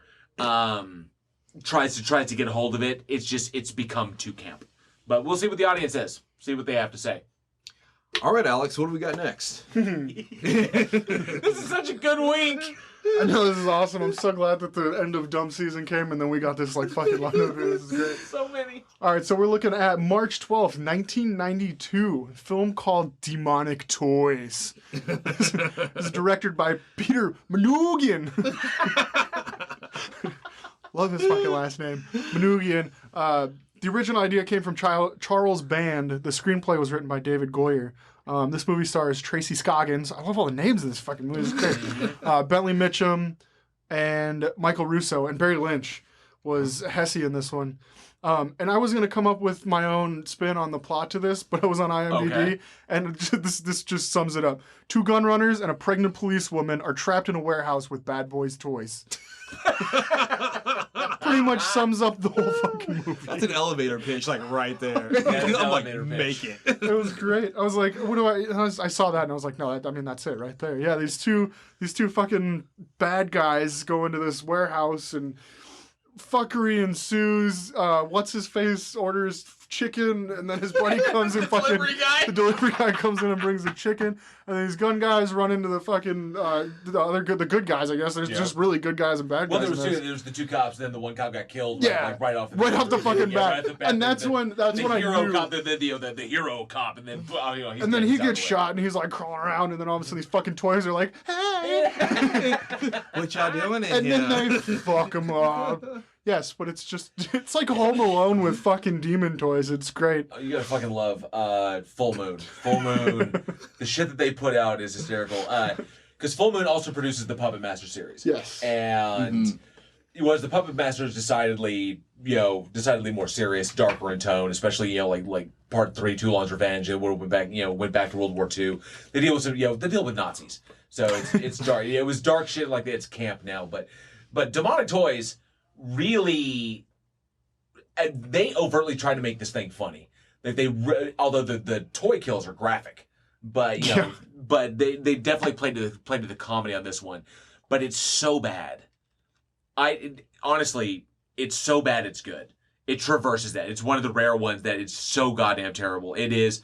tries to get a hold of it, it's become too camp. But we'll see what the audience says. See what they have to say. All right, Alex, what do we got next? This is such a good week. I know, this is awesome. I'm so glad that the end of dumb season came and then we got this like fucking lineup here. This is great. So many. All right, so we're looking at March 12th, 1992, a film called Demonic Toys. This is directed by Peter Manoogian. Love his fucking last name. Manoogian. The original idea came from Charles Band. The screenplay was written by David Goyer. This movie stars Tracy Scoggins. I love all the names in this fucking movie. It's great. Bentley Mitchum and Michael Russo and Barry Lynch was Hesse in this one. And I was going to come up with my own spin on the plot to this, but it was on IMDb. Okay. And this just sums it up. 2 gun runners and a pregnant policewoman are trapped in a warehouse with bad boys' toys. Pretty much sums up the whole fucking movie. That's an elevator pitch, like right there. I'm like, make it. It was great. I was like, what do I saw that and I was like, no, that's it right there. Yeah, these two fucking bad guys go into this warehouse and fuckery ensues. What's his face orders chicken, and then his buddy comes and fucking the delivery guy comes in and brings the chicken, and these gun guys run into the fucking the good guys. I guess there's just really good guys and bad guys. Well, there was the 2 cops, then the one cop got killed. Yeah, like right off the fucking bat. And that's when I knew. The hero cop, and then and then he gets shot, and he's like crawling around, and then all of a sudden these fucking toys are like, hey, what y'all doing in and here? And then they fuck him up. Yes, but it's like Home Alone with fucking demon toys. It's great. Oh, you gotta fucking love Full Moon. Full Moon. The shit that they put out is hysterical. Because Full Moon also produces the Puppet Master series. Yes. And it was the Puppet Master is decidedly more serious, darker in tone, especially, like part 3, Too Long's Revenge, and went back to World War II. They deal with they deal with Nazis. So it's dark. It was dark shit like that. It's camp now, but Demonic Toys really, they overtly try to make this thing funny. Although the toy kills are graphic, but but they definitely played to the comedy on this one. But it's so bad. Honestly, it's so bad it's good. It traverses that. It's one of the rare ones that it's so goddamn terrible. It is.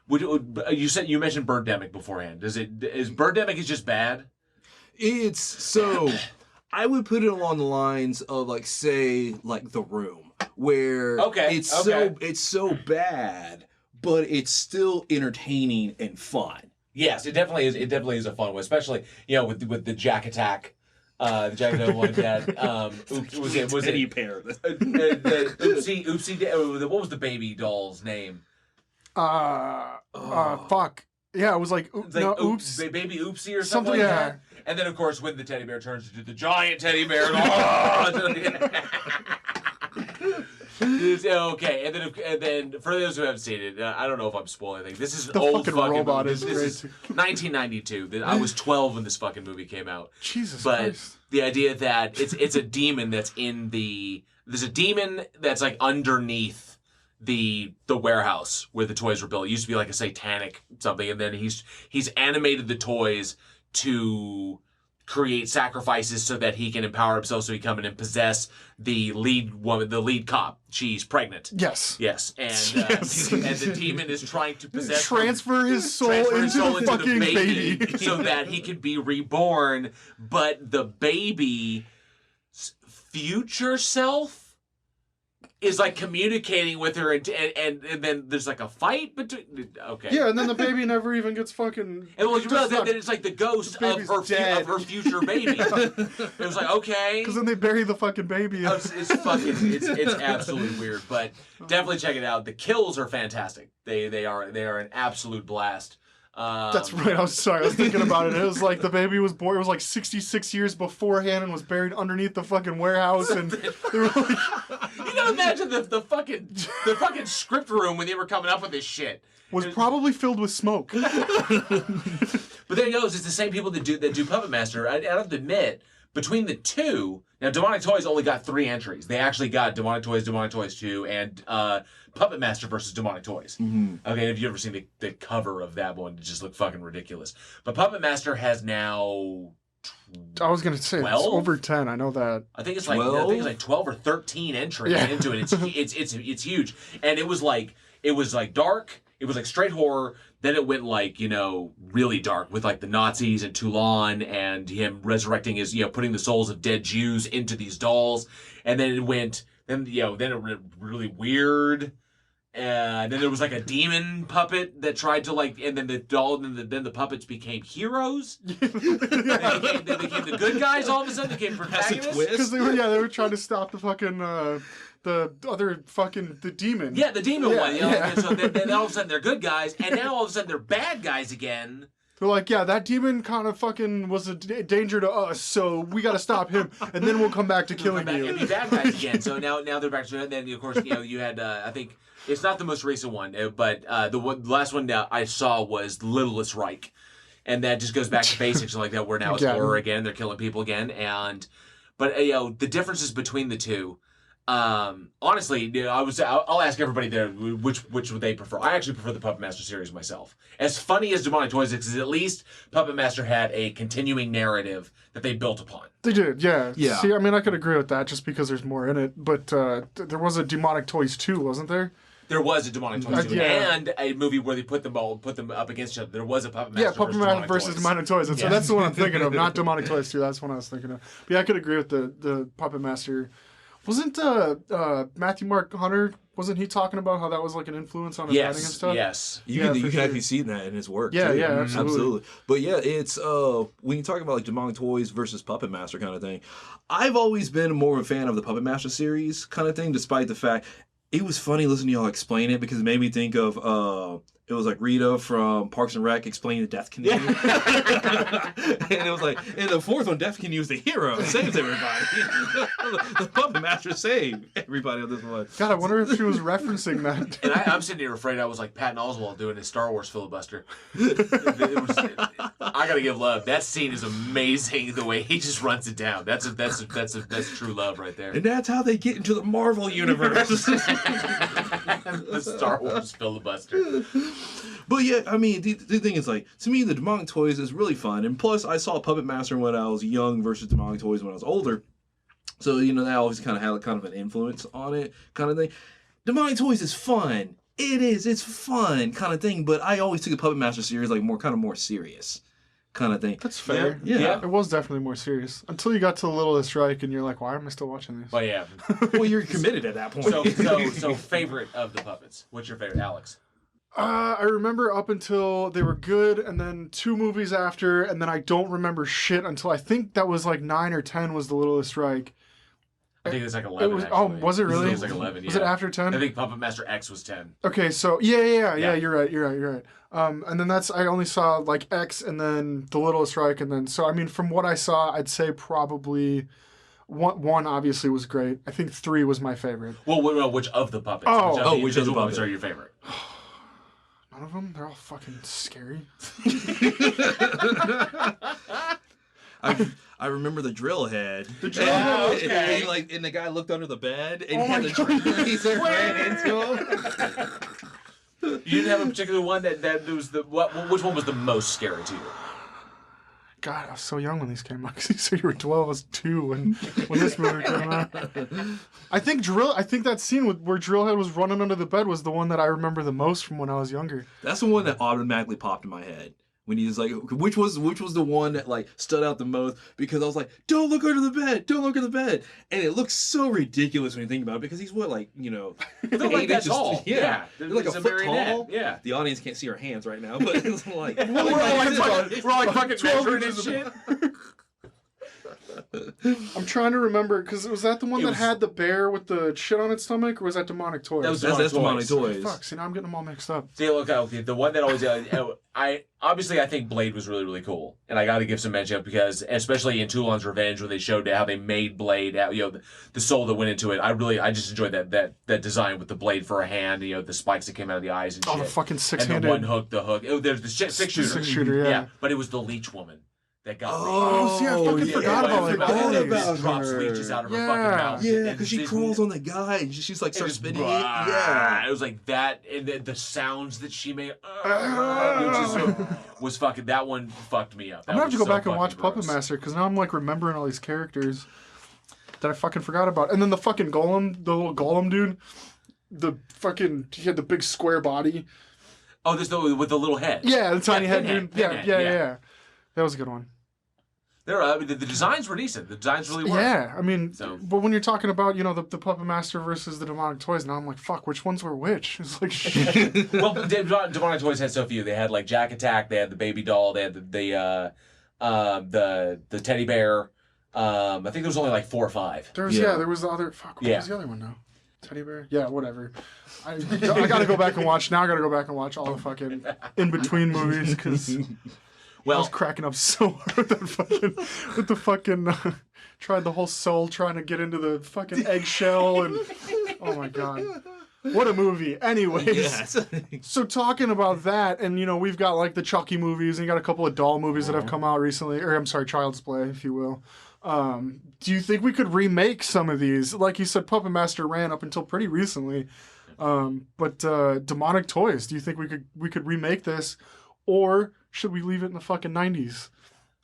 You mentioned Birdemic beforehand. Is Birdemic is just bad? It's so. I would put it along the lines of say The Room, where it's so bad, but it's still entertaining and fun. Yes, it definitely is. It definitely is a fun one, especially with the Jack Attack. The Jack Attack one that was it Teddy Bear. Oopsie. What was the baby doll's name? Fuck. Yeah, it was like oops. Baby Oopsie or something like that. And then, of course, when the teddy bear turns into the giant teddy bear. Okay, and then for those who haven't seen it, I don't know if I'm spoiling anything. This is an old fucking robot movie. This is 1992. I was 12 when this fucking movie came out. Jesus Christ. But the idea that it's a demon that's there's a demon that's like underneath the warehouse where the toys were built. It used to be like a satanic something, and then he's animated the toys to create sacrifices so that he can empower himself, so he come in and possess the lead woman, the lead cop. She's pregnant. Yes. And the demon is trying to transfer his soul into the fucking baby so that he can be reborn, but the baby's future self is like communicating with her, and then there's like a fight between. Okay. Yeah, and then the baby never even gets fucking. And well, you realize that it's like the ghost of her future baby. It was like, okay. Because then they bury the fucking baby. It's absolutely weird, but definitely check it out. The kills are fantastic. They are an absolute blast. That's right. I was thinking about it. It was like the baby was born. It was like 66 years beforehand and was buried underneath the fucking warehouse. And they were like, you gotta imagine the fucking script room when they were coming up with this shit was probably filled with smoke. But there it goes. It's the same people that do Puppet Master. I have to admit, between the two, now Demonic Toys only got 3 entries. They actually got Demonic Toys 2, and Puppet Master versus Demonic Toys. Okay, have you ever seen the cover of that one? It just looked fucking ridiculous. But Puppet Master has now... I was gonna say 12? It's over 10. I know that. I think it's like 12 or 13 entries into it. It's huge, and it was like dark. It was like straight horror. Then it went like really dark with like the Nazis and Toulon and him resurrecting his putting the souls of dead Jews into these dolls, and then it went then it went really weird. And then there was like a demon puppet that tried to and then the doll, and then the puppets became heroes. They became the good guys all of a sudden. They became protagonists. Because they were trying to stop the fucking the demon. Yeah, the demon one. And so then all of a sudden they're good guys, and now all of a sudden they're bad guys again. They're like, that demon kind of fucking was a danger to us, so we got to stop him, and then we'll come back to killing you. And be bad guys again. So now they're back to it. And then of course you had I think. It's not the most recent one, but the last one that I saw was Littlest Reich. And that just goes back to basics like that, where now it's horror again. They're killing people again. But the differences between the two, honestly, I'll ask everybody there which would they prefer. I actually prefer the Puppet Master series myself. As funny as Demonic Toys is, at least Puppet Master had a continuing narrative that they built upon. They did, yeah. See, I mean, I could agree with that just because there's more in it. But there was a Demonic Toys 2, wasn't there? There was a Demonic Toys 2, and a movie where they put them up against each other. There was a Puppet Master Puppet Master versus Demonic Toys. So that's the one I'm thinking of, not Demonic Toys 2. That's the one I was thinking of. But yeah, I could agree with the Puppet Master. Wasn't Matthew Mark Hunter, wasn't he talking about how that was like an influence on his writing and stuff? Yes. You can actually see that in his work. Yeah, too. yeah, absolutely. But yeah, it's when you talk about like Demonic Toys versus Puppet Master kind of thing, I've always been more of a fan of the Puppet Master series kind of thing, despite the fact it was funny listening to y'all explain it because it made me think of it was like Rita from Parks and Rec explaining the Death Canoe. And it was like, in the fourth one, Death Canoe is the hero, saves everybody. The Puppet Master saved everybody on this one. God, I wonder if she was referencing that. And I'm sitting here afraid I was like Patton Oswalt doing his Star Wars filibuster. I gotta give love. That scene is amazing. The way he just runs it down. That's true love right there. And that's how they get into the Marvel universe. The Star Wars filibuster. But yeah, I mean, the thing is, like, to me, the Demonic Toys is really fun. And plus, I saw Puppet Master when I was young versus Demonic Toys when I was older. So, that always kind of had kind of an influence on it, kind of thing. Demonic Toys is fun. It's fun, kind of thing. But I always took the Puppet Master series, like, more serious kind of thing. That's fair. Yeah. It was definitely more serious. Until you got to the Littlest Strike and you're like, why am I still watching this? But yeah. Well, you're committed at that point. So favorite of the puppets. What's your favorite, Alex? I remember up until they were good, and then 2 movies after, and then I don't remember shit until I think that was like 9 or 10 was the Littlest Strike. I think it was like 11. Was it really? It was like 11. Was it after 10? I think Puppet Master X was 10. Okay, so yeah. You're right. And then I only saw like X, and then the Littlest Strike, and then so I mean, from what I saw, I'd say probably. One obviously was great. I think 3 was my favorite. Well, which of the puppets? Which of the puppets are your favorite? None of them. They're all fucking scary. I remember the drill head. The drill head. Okay. And the guy looked under the bed and he had the drill laser ran into him. You didn't have a particular one that was which one was the most scary to you? God, I was so young when these came out. You said you were 12. I was 2 when this movie came out. I think that scene where Drillhead was running under the bed was the one that I remember the most from when I was younger. That's the one that automatically popped in my head. When he was like, which was the one that like stood out the most, because I was like, don't look under the bed, and it looks so ridiculous when you think about it, because he's what, like, they're like that tall. Yeah. They're like a foot tall. Yeah. The audience can't see our hands right now, but it's like we're all like fucking measuring and shit. I'm trying to remember, because was that the one that had the bear with the shit on its stomach, or was that Demonic Toys? That's Demonic Toys. Fuck, see, now I'm getting them all mixed up. See, look, the one that always, I think Blade was really, really cool, and I got to give some mention because, especially in Toulon's Revenge, when they showed how they made Blade, how, the soul that went into it. I just enjoyed that design with the blade for a hand, the spikes that came out of the eyes and shit. Oh, the fucking 6-handed. And the one hook, the hook. There's the 6-shooter. 6-shooter, yeah. But it was the Leech Woman. that got Oh, see, I fucking forgot about I like forgot that. about drops her. leeches out of her Yeah. fucking mouth. Yeah, and because she she's- crawls on the guy and she's like and starts just spitting it. blah. Yeah. It was like that, and the sounds that she made, was fucking. That one fucked me up. That I'm gonna have to was go so back and watch fucking Puppet gross. Master because now I'm like remembering all these characters that I fucking forgot about. And then the fucking golem, the little golem dude, he had the big square body. Oh, there's the with the little head. Yeah, the tiny head Pinhead, dude. Pinhead, Yeah. That was a good one. The designs were decent. The designs really were. Yeah, I mean, So- but when you're talking about, the Puppet Master versus the Demonic Toys, now I'm like, fuck, which ones were which? It's like, shit. Well, Demonic Toys had so few. They had like Jack Attack. They had the baby doll. They had the teddy bear. I think there was only like 4 or 5. there was the other, fuck, what was the other one now? Teddy bear? Yeah, whatever. I gotta go back and watch, now I gotta go back and watch all the fucking in-between movies, because I was cracking up so hard with that fucking, tried the whole soul trying to get into the fucking eggshell, and oh my god. What a movie. Anyways, Yes. so talking about that, and we've got like the Chucky movies, and you got a couple of doll movies that have come out recently, or I'm sorry, Child's Play, if you will. Do you think we could remake some of these? Like you said, Puppet Master ran up until pretty recently. But Demonic Toys, do you think we could remake this, or should we leave it in the fucking 90s?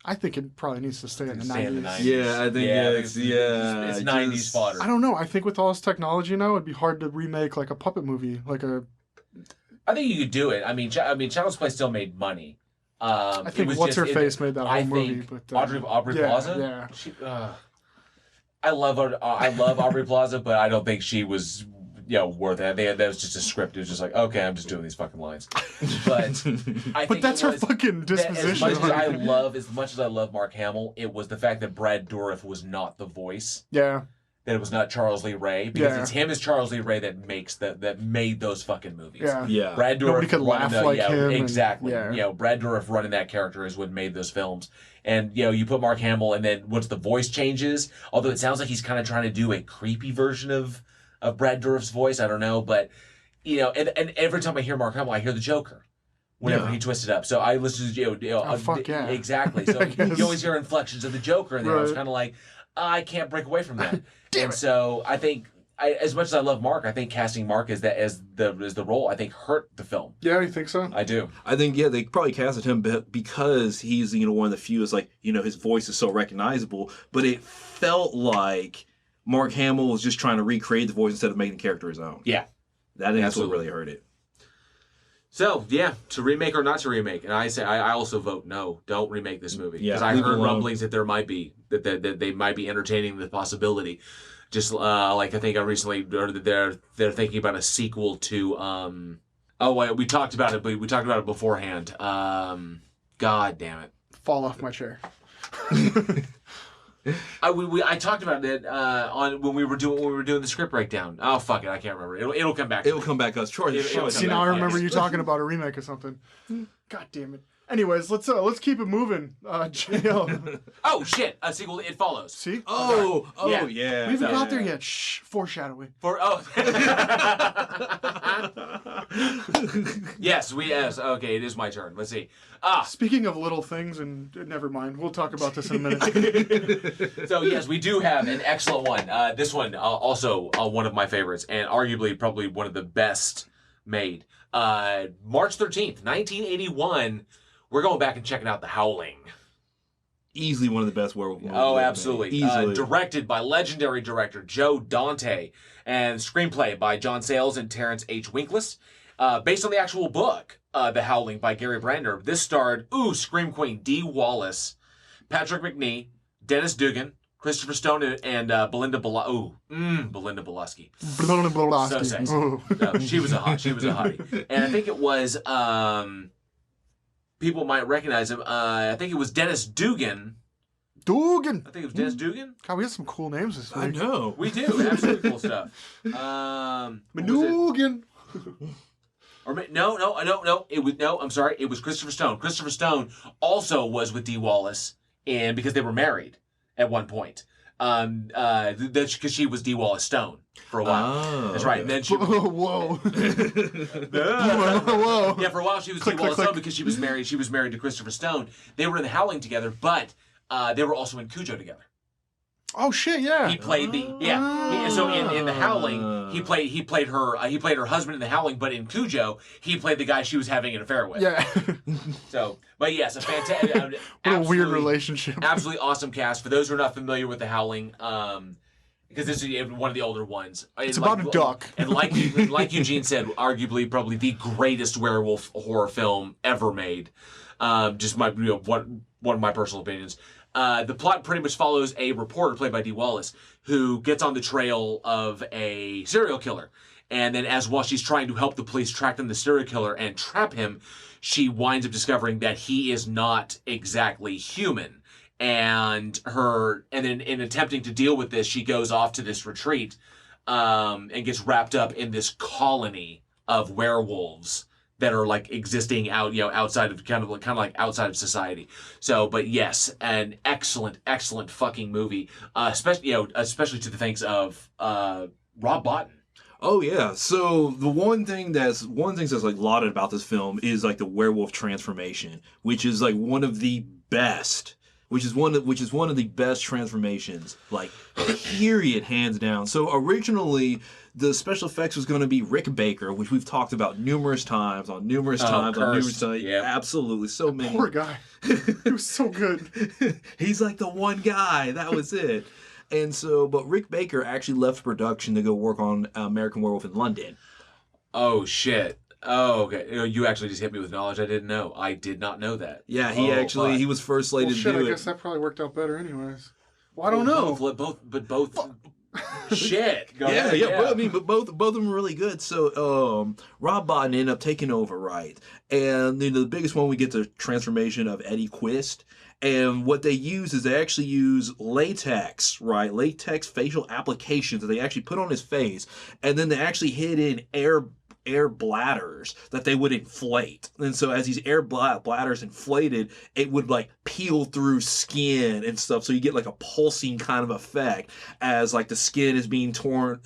I think it probably needs to stay in the 90s. Yeah, I think it's 90s just- fodder. I don't know. I think with all this technology now, it'd be hard to remake like a puppet movie, like a. I think you could do it. I mean, Child's Play still made money. I think What's Her Face made that whole movie, but Aubrey Plaza. Yeah. She, I love Aubrey Plaza, but I don't think she was worth it. That was just a script. It was just like, okay, I'm just doing these fucking lines. But But that's her fucking disposition. As much as I love Mark Hamill, it was the fact that Brad Dourif was not the voice. Yeah. That it was not Charles Lee Ray, because it's him as Charles Lee Ray that made those fucking movies. Yeah. Brad Dourif Nobody could laugh like him. Exactly. And, Brad Dourif running that character is what made those films. And you put Mark Hamill, and then once the voice changes, although it sounds like he's kind of trying to do a creepy version of Brad Dourif's voice, I don't know, but and every time I hear Mark Hamill, I hear the Joker. Whenever he twisted up, so I listen to fuck yeah. exactly. So you always hear inflections of the Joker, and then I was kind of like, I can't break away from that. So I think, as much as I love Mark, I think casting Mark as the role, I think hurt the film. Yeah, you think so? I do. I think they probably casted him because he's one of the few. Is like his voice is so recognizable, but it felt like Mark Hamill was just trying to recreate the voice instead of making the character his own. Yeah, that's what really hurt it. So yeah, to remake or not to remake, and I say I also vote no. Don't remake this movie, because I heard rumblings that there might be that they might be entertaining the possibility. Just like I think I recently heard that they're thinking about a sequel to we talked about it, but we talked about it beforehand. God damn it! Fall off my chair. I talked about it on when we were doing the script breakdown. Oh fuck it, I can't remember. It'll come back. It'll come back us. See, now I remember you talking about a remake or something. God damn it. Anyways, let's keep it moving. JL. Oh shit! A sequel. It follows. See? Oh yeah. We haven't got there yet. Shh. Foreshadowing. Yes. Okay, it is my turn. Let's see. Speaking of little things, and never mind, we'll talk about this in a minute. So yes, we do have an excellent one. This one also one of my favorites, and arguably probably one of the best made. March 13th, 1981. We're going back and checking out The Howling. Easily one of the best werewolf movies. Oh, absolutely. Easily. Directed by legendary director Joe Dante, and screenplay by John Sayles and Terrence H. Winkless. Based on the actual book, The Howling by Gary Brandner. This starred, Scream Queen Dee Wallace, Patrick McNee, Dennis Dugan, Christopher Stone, and Belinda Belinda Bolaski. So sexy. No, she was a hottie. And I think it was, people might recognize him. I think it was Dennis Dugan. Dugan. I think it was Dennis Dugan. God, we have some cool names this week. I know. We do. Absolutely cool stuff. Dugan. No. I'm sorry. It was Christopher Stone. Christopher Stone also was with Dee Wallace, and because they were married at one point. That's because she was D. Wallace Stone for a while. Oh, that's right. And then she Whoa. Whoa. yeah, for a while she was D. Wallace Stone because she was married. She was married to Christopher Stone. They were in the Howling together, but they were also in Cujo together. Oh shit! Yeah. He played so in the Howling, he played her husband in the Howling, but in Cujo, he played the guy she was having an affair with. Yeah. So, but yes, a fantastic. What a weird relationship. Absolutely awesome cast. For those who are not familiar with the Howling, because this is one of the older ones. It's about a duck. And like Eugene said, arguably probably the greatest werewolf horror film ever made. Just one of my personal opinions. The plot pretty much follows a reporter played by Dee Wallace who gets on the trail of a serial killer. And then while she's trying to help the police track down the serial killer and trap him, she winds up discovering that he is not exactly human. And then in attempting to deal with this, she goes off to this retreat and gets wrapped up in this colony of werewolves that are like existing outside of kind of like outside of society. So, but yes, an excellent fucking movie, especially to the thanks of Rob Bottin. Oh yeah. So the one thing that's like lauded about this film is like the werewolf transformation, which is like one of the best. Which is one of the best transformations, like period, hands down. So originally, the special effects was going to be Rick Baker, which we've talked about numerous times. Yep. Absolutely, so many. Poor guy. He was so good. He's like the one guy. That was it. And so, but Rick Baker actually left production to go work on American Werewolf in London. Oh shit. Oh, okay. You actually just hit me with knowledge I didn't know. I did not know that. Yeah, he was first slated to do it. I guess that probably worked out better anyways. Well, I don't know. Both. Shit. Go yeah, ahead. yeah. Well, I mean, but both of them are really good. So, Rob Bottin ended up taking over, right? And the biggest one, we get the transformation of Eddie Quist. And what they use is they actually use latex, right? Latex facial applications that they actually put on his face, and then they actually hid in air bladders that they would inflate. And so as these air bladders inflated, it would like peel through skin and stuff. So you get like a pulsing kind of effect as like the skin's being torn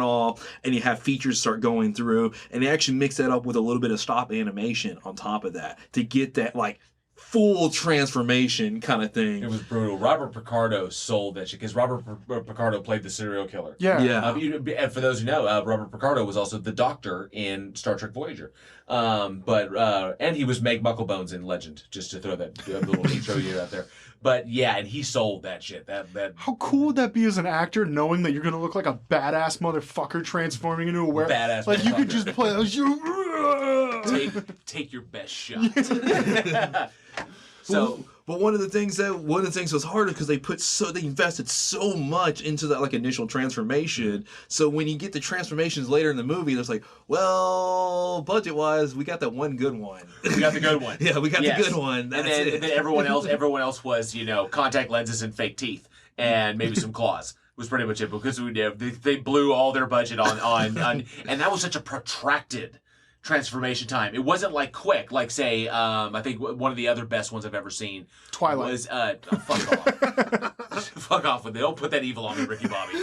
off, and you have features start going through. And they actually mix that up with a little bit of stop animation on top of that to get that like full transformation kind of thing. It was brutal. Robert Picardo sold that shit because Robert Picardo played the serial killer. Yeah. And for those who know, Robert Picardo was also the Doctor in Star Trek Voyager. And he was Meg Mucklebones in Legend, just to throw that little intro you out there. But yeah, and he sold that shit. That How cool would that be as an actor, knowing that you're gonna look like a badass motherfucker transforming into a werewolf? Badass like motherfucker. You could just play. Take your best shot. So, but one of the things that was harder because they invested so much into that like initial transformation. So when you get the transformations later in the movie, it's like, well, budget wise, we got that one good one. We got the good one. Yeah, we got the good one. That's it. And then everyone else was contact lenses and fake teeth and maybe some claws. Was pretty much it because they blew all their budget on and that was such a protracted transformation time. It wasn't like quick, like say, I think one of the other best ones I've ever seen Twilight. was fuck off. Fuck off with it. Don't put that evil on me, Ricky Bobby.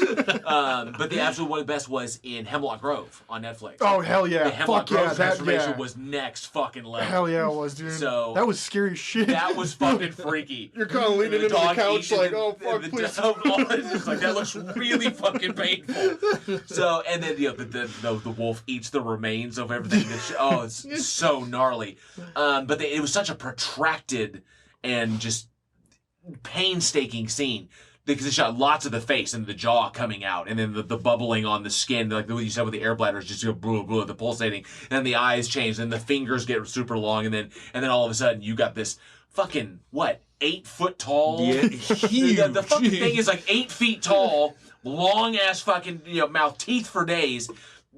But the absolute one of the best was in Hemlock Grove on Netflix. Oh hell yeah! The Hemlock Grove transformation yeah. was next fucking level. Hell yeah, it was, dude. So that was scary shit. That was fucking freaky. You're kind of leaning into the couch like, oh fuck, please. It's like that looks really fucking painful. So and then the wolf eats the remains of everything. It's so gnarly. But it was such a protracted and just painstaking scene because it shot lots of the face and the jaw coming out, and then the bubbling on the skin, like what you said with the air bladders, just the pulsating, and then the eyes change, and the fingers get super long, and then all of a sudden you got this fucking 8 foot tall. Yeah, huge. The fucking thing is like 8 feet tall, long ass fucking mouth, teeth for days.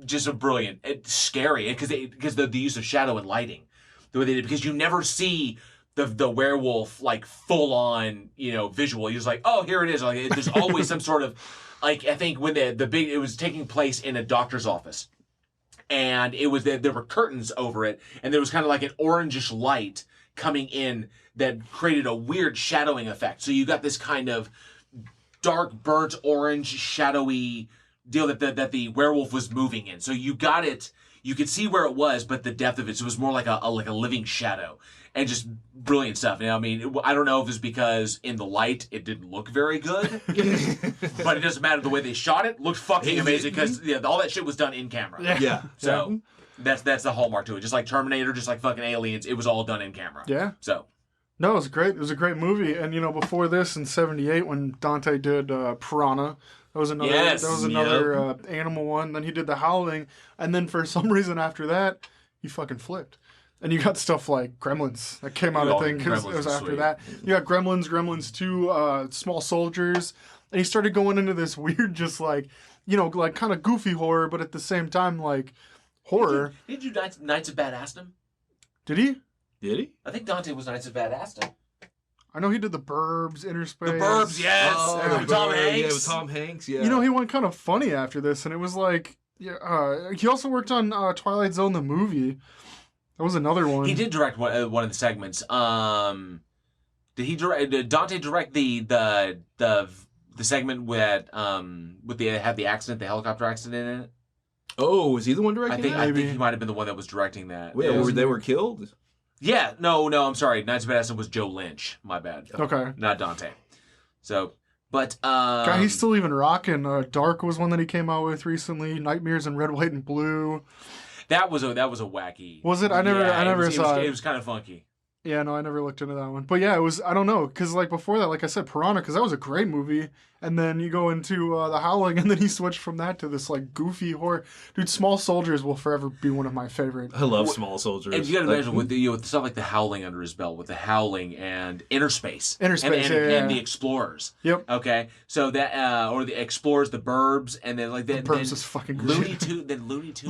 Just a brilliant. It's scary because the use of shadow and lighting, the way they did, because you never see the werewolf like full on visual. You're just like, oh, here it is. Like there's always some sort of like, I think when it was taking place in a doctor's office, and it was there were curtains over it, and there was kind of like an orangish light coming in that created a weird shadowing effect. So you got this kind of dark, burnt orange, shadowy deal that the werewolf was moving in. So you got it. You could see where it was, but the depth of it, so it was more like a living shadow, and just brilliant stuff. I mean, I don't know if it's because in the light it didn't look very good, but it doesn't matter. The way they shot it looked fucking amazing because all that shit was done in camera. Yeah. So that's the hallmark to it. Just like Terminator, just like fucking Aliens, it was all done in camera. Yeah. So. No, it was great. It was a great movie. And before this, in '78, when Dante did Piranha. That was another. Yes. That was another animal one. Then he did The Howling, and then for some reason after that, he fucking flipped. And you got stuff like Gremlins that came out, I think, because it was after sweet. that. You got Gremlins 2, Small Soldiers, and he started going into this weird, just like kind of goofy horror, but at the same time like horror. Did you Knights of Badassdom? Did he? Did he? I think Dante was Knights of Badassdom. I know he did The Burbs, Interspace. The Burbs, yes. Oh, Tom Hanks. Yeah, with Tom Hanks. Yeah. He went kind of funny after this, and it was like, he also worked on Twilight Zone the movie. That was another one. He did direct one of the segments. Did he direct? Did Dante direct the segment with had the accident, the helicopter accident in it? Oh, was he the one directing that? I think he might have been the one that was directing that. Wait, they were killed? Yeah, no, I'm sorry. Knights of Badassdom was Joe Lynch. My bad. Okay. Not Dante. So, but God, he's still even rocking. Dark was one that he came out with recently. Nightmares in Red, White, and Blue. That was a wacky. Was it? I never saw it. It was kind of funky. Yeah, no, I never looked into that one. But yeah, it was, I don't know, because like before that, like I said, Piranha, because that was a great movie. And then you go into The Howling, and then he switched from that to this like goofy horror. Dude, Small Soldiers will forever be one of my favorite. I love Small Soldiers. And you got to imagine with stuff like The Howling under his belt, with The Howling and Interspace. And The Explorers. Yep. Okay, so that or the Explorers, The Burbs, and then like that. The Burbs is fucking great. Looney Tunes.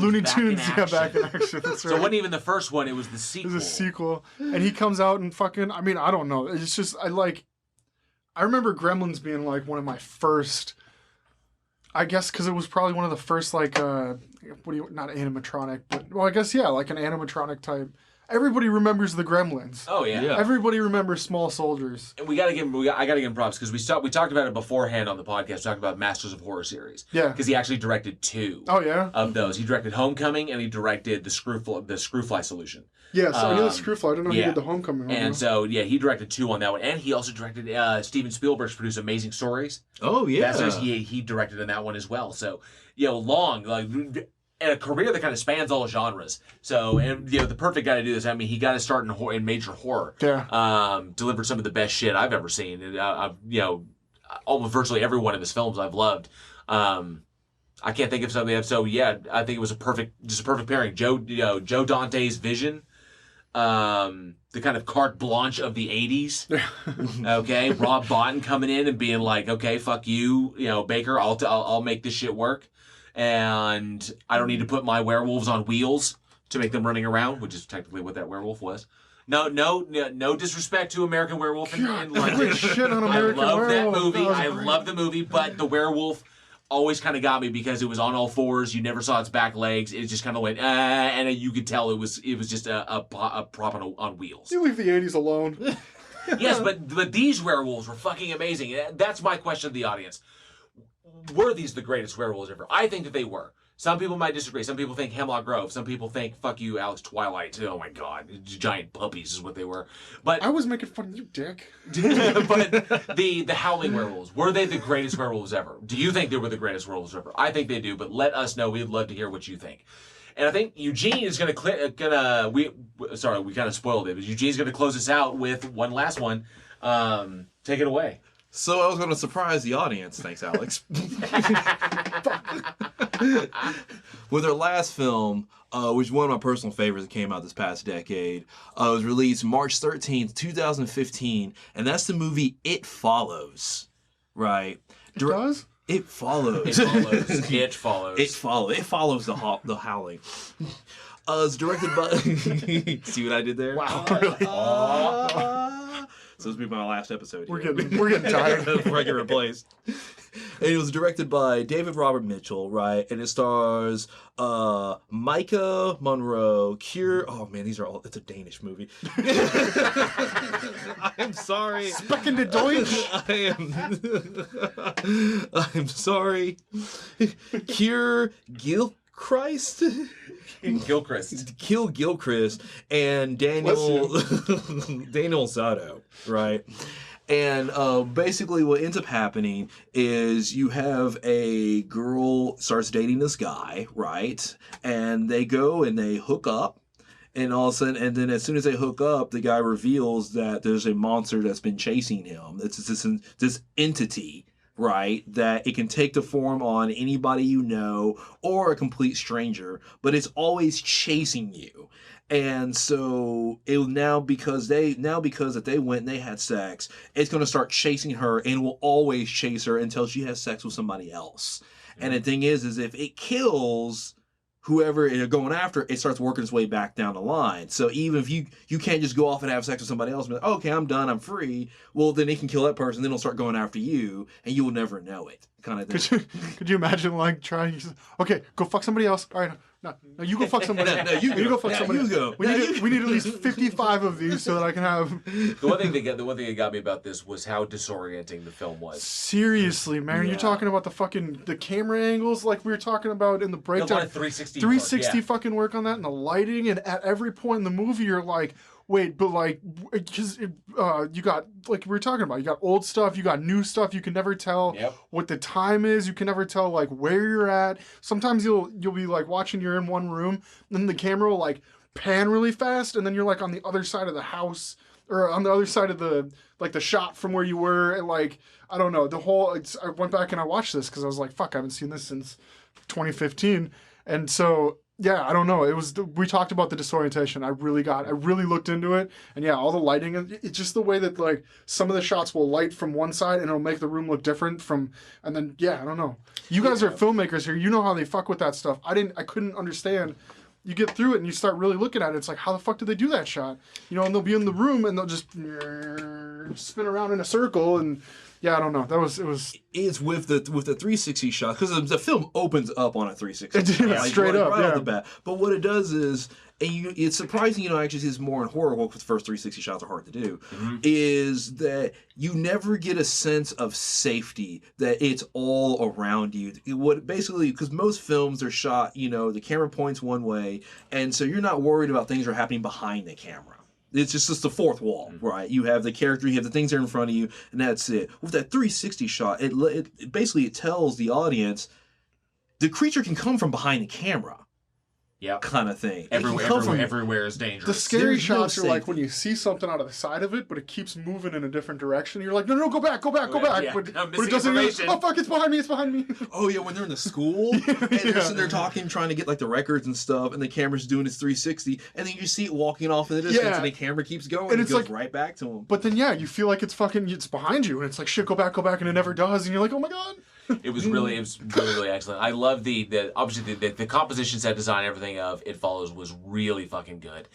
Looney back Tunes, in action. back in action. That's right. So it wasn't even the first one; it was the sequel. It was a sequel, and he comes out and fucking. I mean, I don't know. It's just I remember Gremlins being like one of my first. I guess because it was probably one of the first not animatronic, but well, I guess like an animatronic type. Everybody remembers the Gremlins. Oh yeah. Everybody remembers Small Soldiers. And I gotta give him props because we talked about it beforehand on the podcast. We talked about Masters of Horror series. Yeah. Because he actually directed 2. Oh yeah. Of those, he directed Homecoming and he directed the Screwfly Solution. Yeah, so I knew the Screwfly. I didn't know he did the Homecoming one. And so he directed 2 on that one, and he also directed Steven Spielberg's produced Amazing Stories. Oh yeah. That series he directed in that one as well. So long and a career that kind of spans all genres. So, and the perfect guy to do this. I mean, he got to start in major horror. Yeah. Delivered some of the best shit I've ever seen. And, almost virtually every one of his films I've loved. I can't think of something. So yeah, I think it was a perfect pairing. Joe Dante's vision. The kind of carte blanche of the 80s. Okay, Rob Bottin coming in and being like, okay, fuck you, Baker, I'll make this shit work. And I don't need to put my werewolves on wheels to make them running around, which is technically what that werewolf was. No disrespect to American Werewolf in London. Shit on American I love Werewolf. that movie. That I great. love the movie, but the werewolf always kind of got me because it was on all fours. You never saw its back legs. It just kind of went, and you could tell it was just a prop on wheels. You leave the 80s alone. Yes, but these werewolves were fucking amazing. That's my question to the audience. Were these the greatest werewolves ever? I think that they were. Some people might disagree. Some people think Hemlock Grove. Some people think, fuck you, Alex Twilight. Oh my God, giant puppies is what they were. But I was making fun of you, dick. but the Howling werewolves, were they the greatest werewolves ever? Do you think they were the greatest werewolves ever? I think they do, but let us know. We'd love to hear what you think. And I think Eugene is we kind of spoiled it, but Eugene's gonna close us out with one last one. Take it away. So I was going to surprise the audience. Thanks, Alex. With her last film, which is one of my personal favorites that came out this past decade, was released March 13th, 2015, and that's the movie It Follows. Right? It does? It follows. It follows. It follows the Howling. It's directed by... See what I did there? Wow, really? So this will be my last episode. We're getting tired. Before I get replaced. And it was directed by David Robert Mitchell, right? And it stars Micah Monroe, oh man, it's a Danish movie. I'm sorry. Speaking to Deutsch. I'm sorry. Keir Gilchrist? Gilchrist and Daniel Sato, right? And basically what ends up happening is you have a girl starts dating this guy, right? And they go and they hook up. And all of a sudden, and then as soon as they hook up, the guy reveals that there's a monster that's been chasing him. It's this entity, right? That it can take the form on anybody you know or a complete stranger, but it's always chasing you. And so because that they went and they had sex, it's going to start chasing her and will always chase her until she has sex with somebody else. Mm-hmm. And the thing is if it kills whoever they're going after, it starts working its way back down the line. So even if you can't just go off and have sex with somebody else and be like, okay, I'm done, I'm free. Well, then it can kill that person, then it'll start going after you, and you will never know it, kind of thing. Could you imagine like trying? Okay, go fuck somebody else. All right, no, you go fuck somebody else. No, you go fuck somebody else. Go. We need at least 55 of these so that I can have. The one thing that got me about this was how disorienting the film was. Seriously, man, you're talking about the camera angles like we were talking about in the breakdown. 360 fucking work on that, and the lighting, and at every point in the movie you're like, wait, but like, because you got, like we were talking about, you got old stuff, you got new stuff, you can never tell what the time is, you can never tell like where you're at. Sometimes you'll be like watching, you're in one room, and then the camera will like pan really fast, and then you're like on the other side of the house, or on the other side of the shot from where you were, and like, I don't know, I went back and I watched this because I was like, fuck, I haven't seen this since 2015, and so yeah, I don't know. We talked about the disorientation. I really looked into it, and yeah, all the lighting, it's just the way that like some of the shots will light from one side and it'll make the room look different and then yeah, I don't know. You guys are filmmakers here. You know how they fuck with that stuff. I couldn't understand. You get through it and you start really looking at it. It's like, how the fuck did they do that shot? You know, and they'll be in the room and they'll just spin around in a circle and. Yeah, I don't know. It's with the 360 shot, because the film opens up on a 360 shot, straight up, right off the bat. But what it does is, and it's surprising, actually see this more in horror, because the first 360 shots are hard to do, is that you never get a sense of safety, that it's all around you. Because most films are shot, the camera points one way, and so you're not worried about things that are happening behind the camera. It's just the fourth wall, right? You have the character, you have the things that are in front of you, and that's it. With that 360 shot, it basically tells the audience the creature can come from behind the camera. Yeah, kind of thing. Everywhere is dangerous. The scary shots are like when you see something out of the side of it, but it keeps moving in a different direction. You're like, no, go back. Yeah. But it doesn't. Oh fuck, it's behind me. Oh yeah, when they're in the school and they're talking, trying to get like the records and stuff, and the camera's doing its 360, and then you see it walking off in the distance, and the camera keps going, and it goes right back to him. But then you feel like it's behind you, and it's like shit, go back, and it never does, and you're like, oh my god. It was really excellent. I love obviously the composition, set design, everything of It Follows was really fucking good.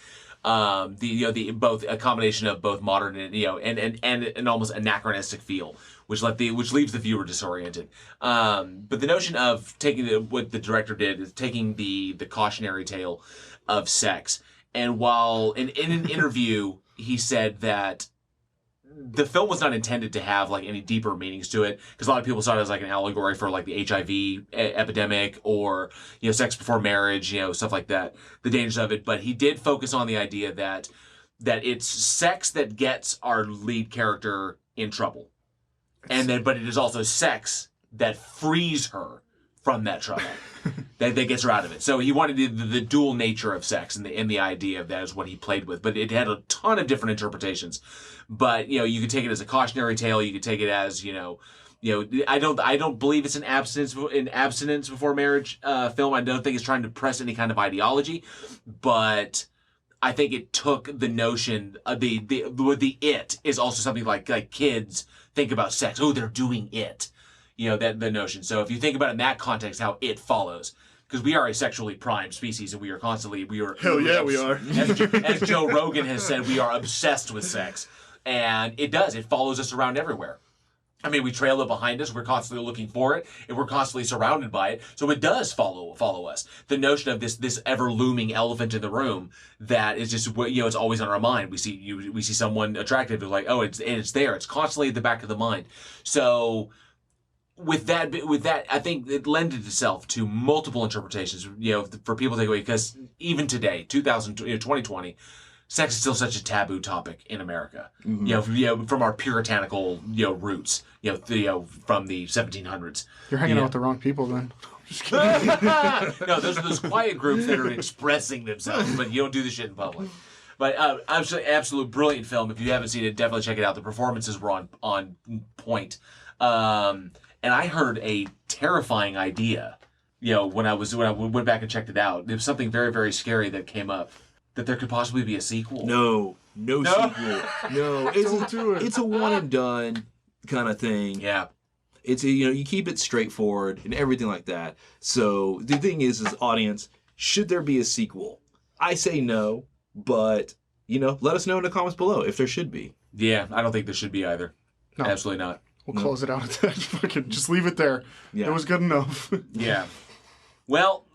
Both a combination of both modern and and an almost anachronistic feel, which leaves the viewer disoriented. But the notion of taking what the director did is taking the cautionary tale of sex, and while in an interview he said that the film was not intended to have like any deeper meanings to it, because a lot of people saw it as like an allegory for like the HIV epidemic or sex before marriage, stuff like that, the dangers of it. But he did focus on the idea that it's sex that gets our lead character in trouble, but it is also sex that frees her from that trouble. that gets her out of it. So he wanted the dual nature of sex, and the idea of that is what he played with. But it had a ton of different interpretations. But you could take it as a cautionary tale. You could take it as I don't believe it's an abstinence before marriage film. I don't think it's trying to press any kind of ideology, but I think it took the notion of the it is also something like kids think about sex. Oh, they're doing it. That the notion. So if you think about it in that context, how it follows, because we are a sexually primed species, and we are constantly, hell yeah, we are. As Joe Rogan has said, we are obsessed with sex. And it does. It follows us around everywhere. I mean, we trail it behind us. We're constantly looking for it, and we're constantly surrounded by it. So it does follow us. The notion of this ever looming elephant in the room that is just, you know, it's always on our mind. We see someone attractive, it's like, oh, it's there. It's constantly at the back of the mind. So with that, I think it lended itself to multiple interpretations. You know, for people to take away, because even today, 2020. Sex is still such a taboo topic in America. Mm-hmm. You know, from our puritanical, you know, roots. You know, from the 1700s. You're hanging out with the wrong people, then. Just kidding. No, those are those quiet groups that are expressing themselves, but you don't do this shit in public. But absolute brilliant film. If you haven't seen it, definitely check it out. The performances were on point. And I heard a terrifying idea. You know, when I went back and checked it out, there was something very, very scary that came up. That there could possibly be a sequel. No sequel. No, it's a one and done kind of thing. Yeah, it's you keep it straightforward and everything like that. So the thing is audience, should there be a sequel? I say no, but let us know in the comments below if there should be. Yeah, I don't think there should be either. No, absolutely not. We'll close it out at that. Fucking just leave it there. Yeah, it was good enough. Yeah. Well,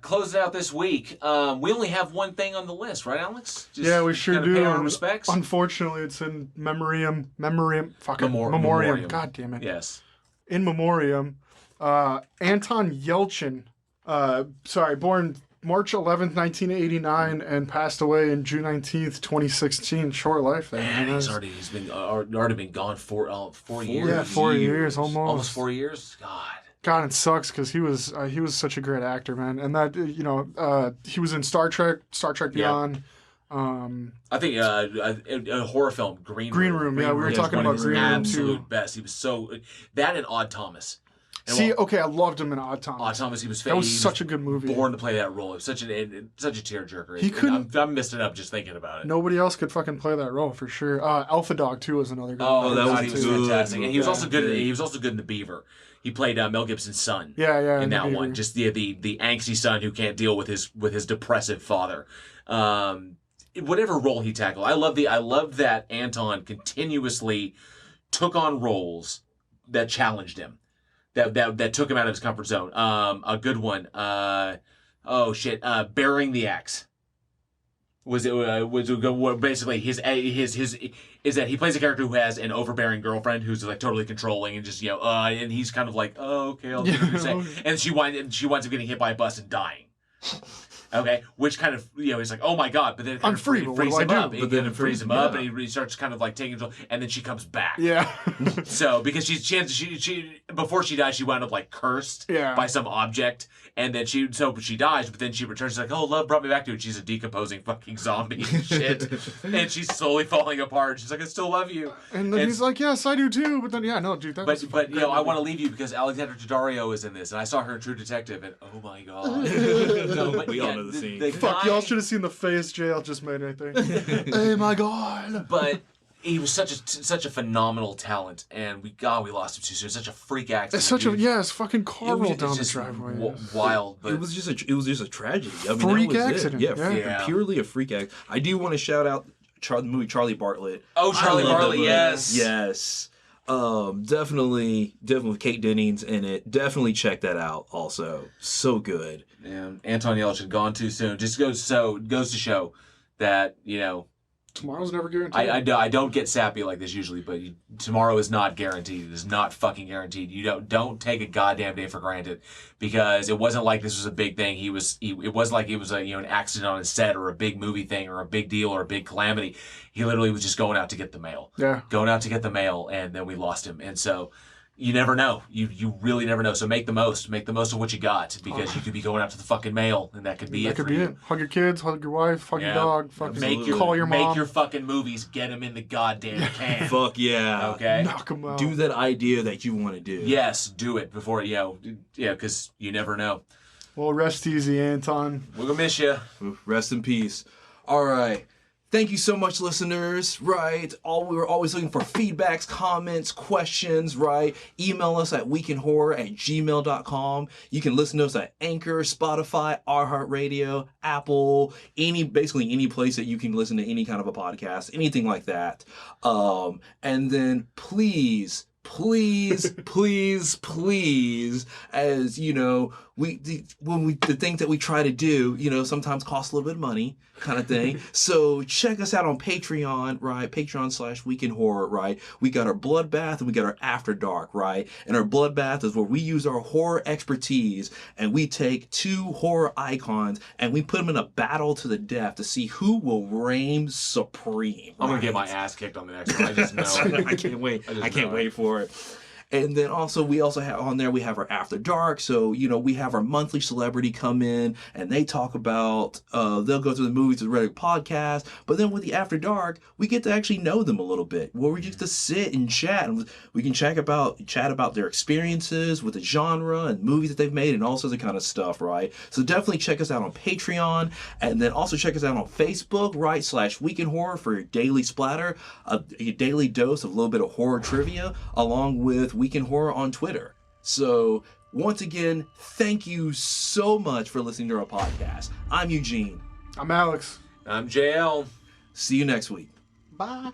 close it out this week. We only have one thing on the list, right, Alex? Just yeah, we sure do. Pay our respects. Unfortunately, it's in memoriam. God damn it. Yes. In memoriam, Anton Yelchin. Born March 11th, 1989, and passed away in June 19th, 2016. Short life there. Man, he's already been gone for 4 years. Yeah, 4 years almost. Almost 4 years. God, it sucks because he was such a great actor, man, and that he was in Star Trek Beyond. I think a horror film, Green Room. Yeah, we were talking about Green Room too. Absolute best. He was so that and Odd Thomas. I loved him in Odd Thomas. Odd Thomas, he was that was such a good movie. Born to play that role. It was such a tearjerker. He couldn't. I'm messing up just thinking about it. Nobody else could fucking play that role for sure. Alpha Dog too was another good. Oh, he was fantastic, and he was also good. He was also good in The Beaver. He played Mel Gibson's son. Yeah, in that one, just the angsty son who can't deal with his depressive father. Whatever role he tackled, I love that Anton continuously took on roles that challenged him, that took him out of his comfort zone. A good one. Bearing the Axe. Was basically his is that he plays a character who has an overbearing girlfriend who's like totally controlling and just and he's kind of like, oh, okay, I'll do what you say, and she winds up getting hit by a bus and dying. Okay, which kind of he's like, oh my god, but then it kind I'm free. But what do I do? But then it frees him up, and he starts kind of like taking control, and then she comes back. Yeah. So because she before she died, she wound up like cursed by some object, and then she dies, but then she returns. She's like, oh, love brought me back to it. She's a decomposing fucking zombie and shit, and she's slowly falling apart. She's like, I still love you, and then he's like, yes, I do too. But then no, dude, that. But I want to leave you because Alexandra Daddario is in this, and I saw her in True Detective, and oh my god. We all know the scene. Y'all should have seen the face JL just made right there. Oh my god. But he was such a phenomenal talent, and we lost him too soon. Such a freak accident. It's fucking car rolled down the driveway. Wild, but it was just a tragedy. I mean, freak accident. Yeah, purely a freak accident. I do want to shout out the movie Charlie Bartlett. Oh, Charlie Bartlett, yes. Yes. Definitely with Kate Dennings in it. Definitely check that out also. So good. And Anton Yelchin gone too soon. Just goes to show that, tomorrow's never guaranteed. I don't get sappy like this usually, but tomorrow is not guaranteed. It is not fucking guaranteed. You don't take a goddamn day for granted, because it wasn't like this was a big thing. It wasn't like it was an accident on his set or a big movie thing or a big deal or a big calamity. He literally was just going out to get the mail. Yeah. Going out to get the mail, and then we lost him. And so you never know. You really never know. So make the most. Make the most of what you got, because you could be going out to the fucking mail, and that could be it. That could be it. Hug your kids, hug your wife, hug your dog, fucking call your mom. Make your fucking movies. Get them in the goddamn can. Fuck yeah. Okay. Knock them out. Do that idea that you want to do. Yes, do it before because you never know. Well, rest easy, Anton. We're gonna miss you. Rest in peace. All right. Thank you so much, listeners, right? We're always looking for feedbacks, comments, questions, right? Email us at weekinhorror@gmail.com. You can listen to us at Anchor, Spotify, iHeartRadio, Apple, basically any place that you can listen to any kind of a podcast, anything like that. And then please, as you know, the things that we try to do, sometimes cost a little bit of money, kind of thing. So check us out on Patreon, right? Patreon/weekinhorror, right? We got our Bloodbath and we got our After Dark, right? And our Bloodbath is where we use our horror expertise and we take 2 horror icons and we put them in a battle to the death to see who will reign supreme. I'm gonna get my ass kicked on the next one. I just know. I can't wait. I can't wait for it. And then we also have on there, we have our After Dark. So, we have our monthly celebrity come in and they talk about, they'll go through the movies with the regular podcast. But then with the After Dark, we get to actually know them a little bit, where we just to sit and chat. And we can chat about their experiences with the genre and movies that they've made and all sorts of kind of stuff, right? So definitely check us out on Patreon. And then also check us out on Facebook, right? /weekinhorror for your daily splatter, your daily dose of a little bit of horror trivia, along with Week in Horror on Twitter. So once again, thank you so much for listening to our podcast. I'm Eugene. I'm Alex. I'm JL. See you next week. Bye.